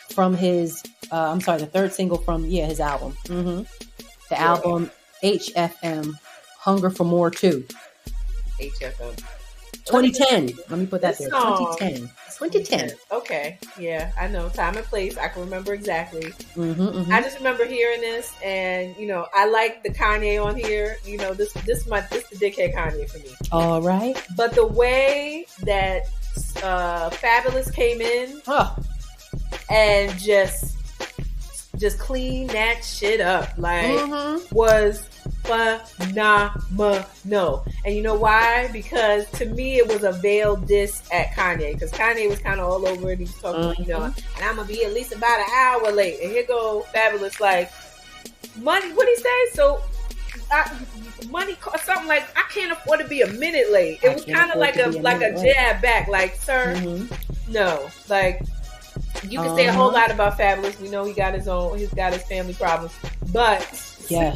From his. I'm sorry, the third single from his album. Mm-hmm. The album HFM, Hunger for More 2. HFM. 2010. Let me put that there. 2010. Okay. Yeah, I know. Time and place. I can remember exactly. Mm-hmm, mm-hmm. I just remember hearing this, and I like the Kanye on here. This the dickhead Kanye for me. All right. But the way that Fabulous came in and just clean that shit up, was phenomenal. And you know why? Because to me it was a veiled diss at Kanye, because Kanye was kind of all over it. He was talking and I'm gonna be at least about an hour late, and here go Fabulous like, money, what he say? So money cost something like, I can't afford to be a minute late. It was kind of like a jab back, like, sir, no, like, you can say a whole lot about Fabulous. We know he's got his family problems, but in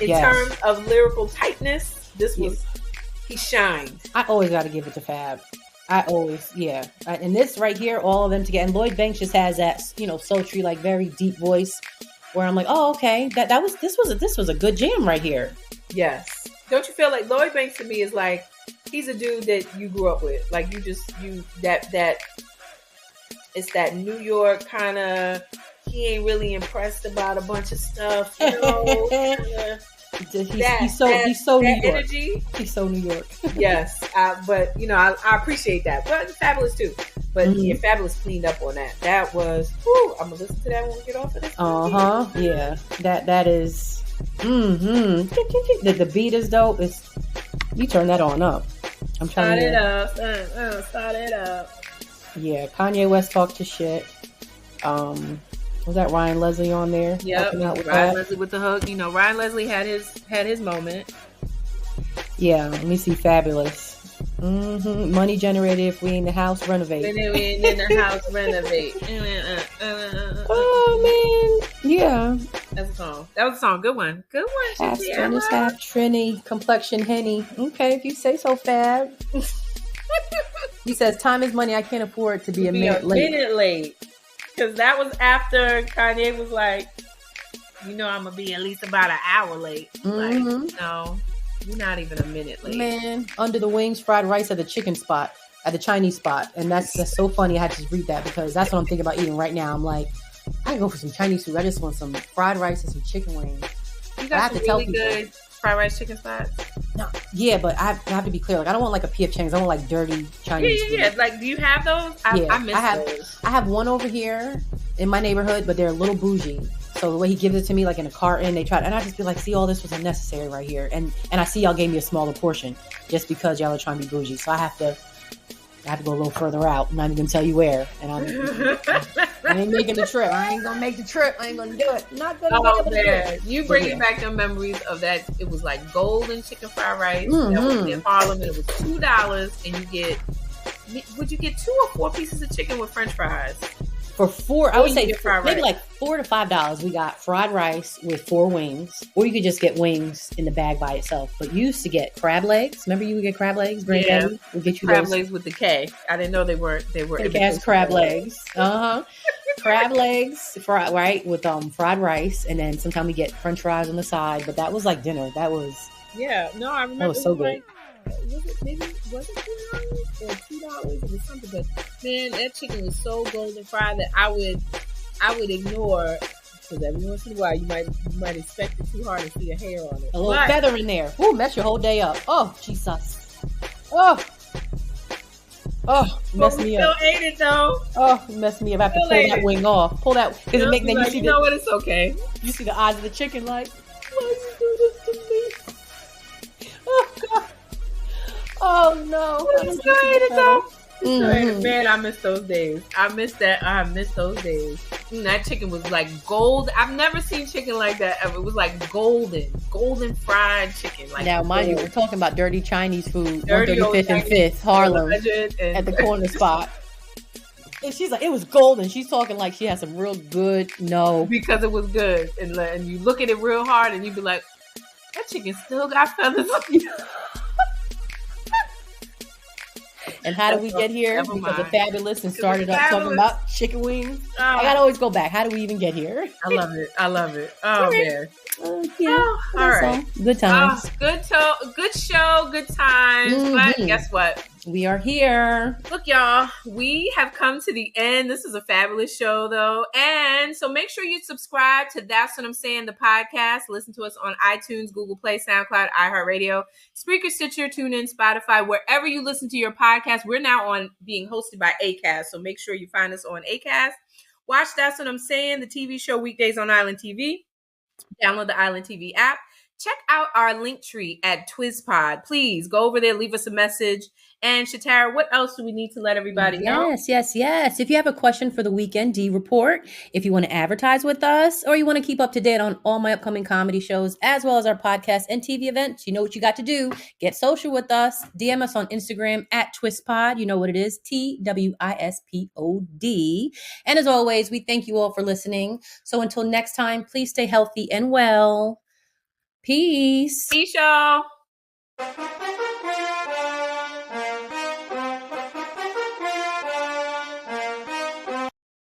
terms of lyrical tightness, he shined. I always got to give it to Fab. And this right here, all of them together. And Lloyd Banks just has that, sultry, like very deep voice, where I'm like, oh, okay, this was a good jam right here. Yes. Don't you feel like Lloyd Banks to me is like, he's a dude that you grew up with, like that. It's that New York kind of, he ain't really impressed about a bunch of stuff, He's so New York. Energy. He's so New York. Yes, but I appreciate that. But Fabulous too. But Fabulous cleaned up on that. That was. I'm gonna listen to that when we get off of this. Yeah. That is. The beat is dope. You turn that on up. I'm trying to start it up. Yeah, Kanye West talked to shit. Was that Ryan Leslie on there? Yep, Ryan Leslie with the hook. Ryan Leslie had his moment. Yeah, let me see. Fabulous. Money generated if we in the house, renovate. When we in the house, renovate. Oh man, yeah. That's a song. That was a song. Good one. Good one, Half Shatara. Spanish, half Trini, complexion Henny. Okay, if you say so, Fab. He says, time is money. I can't afford to be a minute late. Because that was after Kanye was like, I'm going to be at least about an hour late. Mm-hmm. Like, no, you're not even a minute late. Man, under the wings, fried rice at the chicken spot, at the Chinese spot. And that's so funny. I had to read that because that's what I'm thinking about eating right now. I'm like, I can go for some Chinese food. I just want some fried rice and some chicken wings. You got some really good fried rice chicken spots? No, yeah, but I have to be clear. Like, I don't want like a P.F. Chang's. I want like dirty Chinese food. Yeah. Like, do you have those? I miss those. I have one over here in my neighborhood, but they're a little bougie. So the way he gives it to me, like in a carton, they try, and I just be like, see, all this was unnecessary right here. And I see y'all gave me a smaller portion just because y'all are trying to be bougie. So I have to go a little further out. I'm not even gonna tell you where. And I ain't making the trip. I ain't gonna make the trip. I ain't gonna do it. Not gonna do it. You bringing back the memories of that. It was like golden chicken fried rice. That was in Harlem, and it was $2, and would you get 2 or 4 pieces of chicken with French fries? For $4, I would say maybe like $4 to $5. We got fried rice with 4 wings, or you could just get wings in the bag by itself. But you used to get crab legs. Remember, you would get crab legs. Yeah, we'll get you crab those. legs with the K. I didn't know they were. Big-ass crab legs. Crab legs, right, with fried rice, and then sometimes we get French fries on the side. But that was like dinner. That was I remember. That was so good. Was it $2 or $2? It was something, but man, that chicken was so golden fried that I would ignore, because every once in a while you might expect it too hard and see a hair on it. A little feather in there. Ooh, mess your whole day up. Oh, Jesus. Oh, mess me up. Still ate it though. Oh, mess me up. I have to pull that wing off. Pull that, because it make then you know what? It's okay. You see the eyes of the chicken like, why you do this to me? Oh God. Oh no! Man, I miss those days. I miss those days. That chicken was like gold. I've never seen chicken like that ever. It was like golden fried chicken. Like, now, mind you, we're talking about dirty Chinese food. 135th and 5th, Harlem, at the corner spot. And she's like, it was golden. She's talking like she has some real good. No, because it was good, and you look at it real hard, and you be like, that chicken still got feathers on it. And how do we get here? Because of Fabulous and started up talking about chicken wings. I gotta always go back. How do we even get here? I love it. Oh man. All right. Good times. Good show. Good times. But guess what? We are here. Look, y'all, we have come to the end. This is a fabulous show, though. And so make sure you subscribe to That's What I'm Saying, the podcast. Listen to us on iTunes, Google Play, SoundCloud, iHeartRadio, Spreaker, Stitcher, TuneIn, Spotify, wherever you listen to your podcast. We're now being hosted by Acast, so make sure you find us on Acast. Watch That's What I'm Saying, the TV show, weekdays on Island TV. Download the Island TV app. Check out our link tree at TwizPod. Please go over there, leave us a message. And Shatara, what else do we need to let everybody know? Yes. If you have a question for the Weekend D Report, if you want to advertise with us, or you want to keep up to date on all my upcoming comedy shows, as well as our podcast and TV events, you know what you got to do. Get social with us. DM us on Instagram at TwizPod. You know what it is, TWISPOD. And as always, we thank you all for listening. So until next time, please stay healthy and well. Peace. Peace, y'all.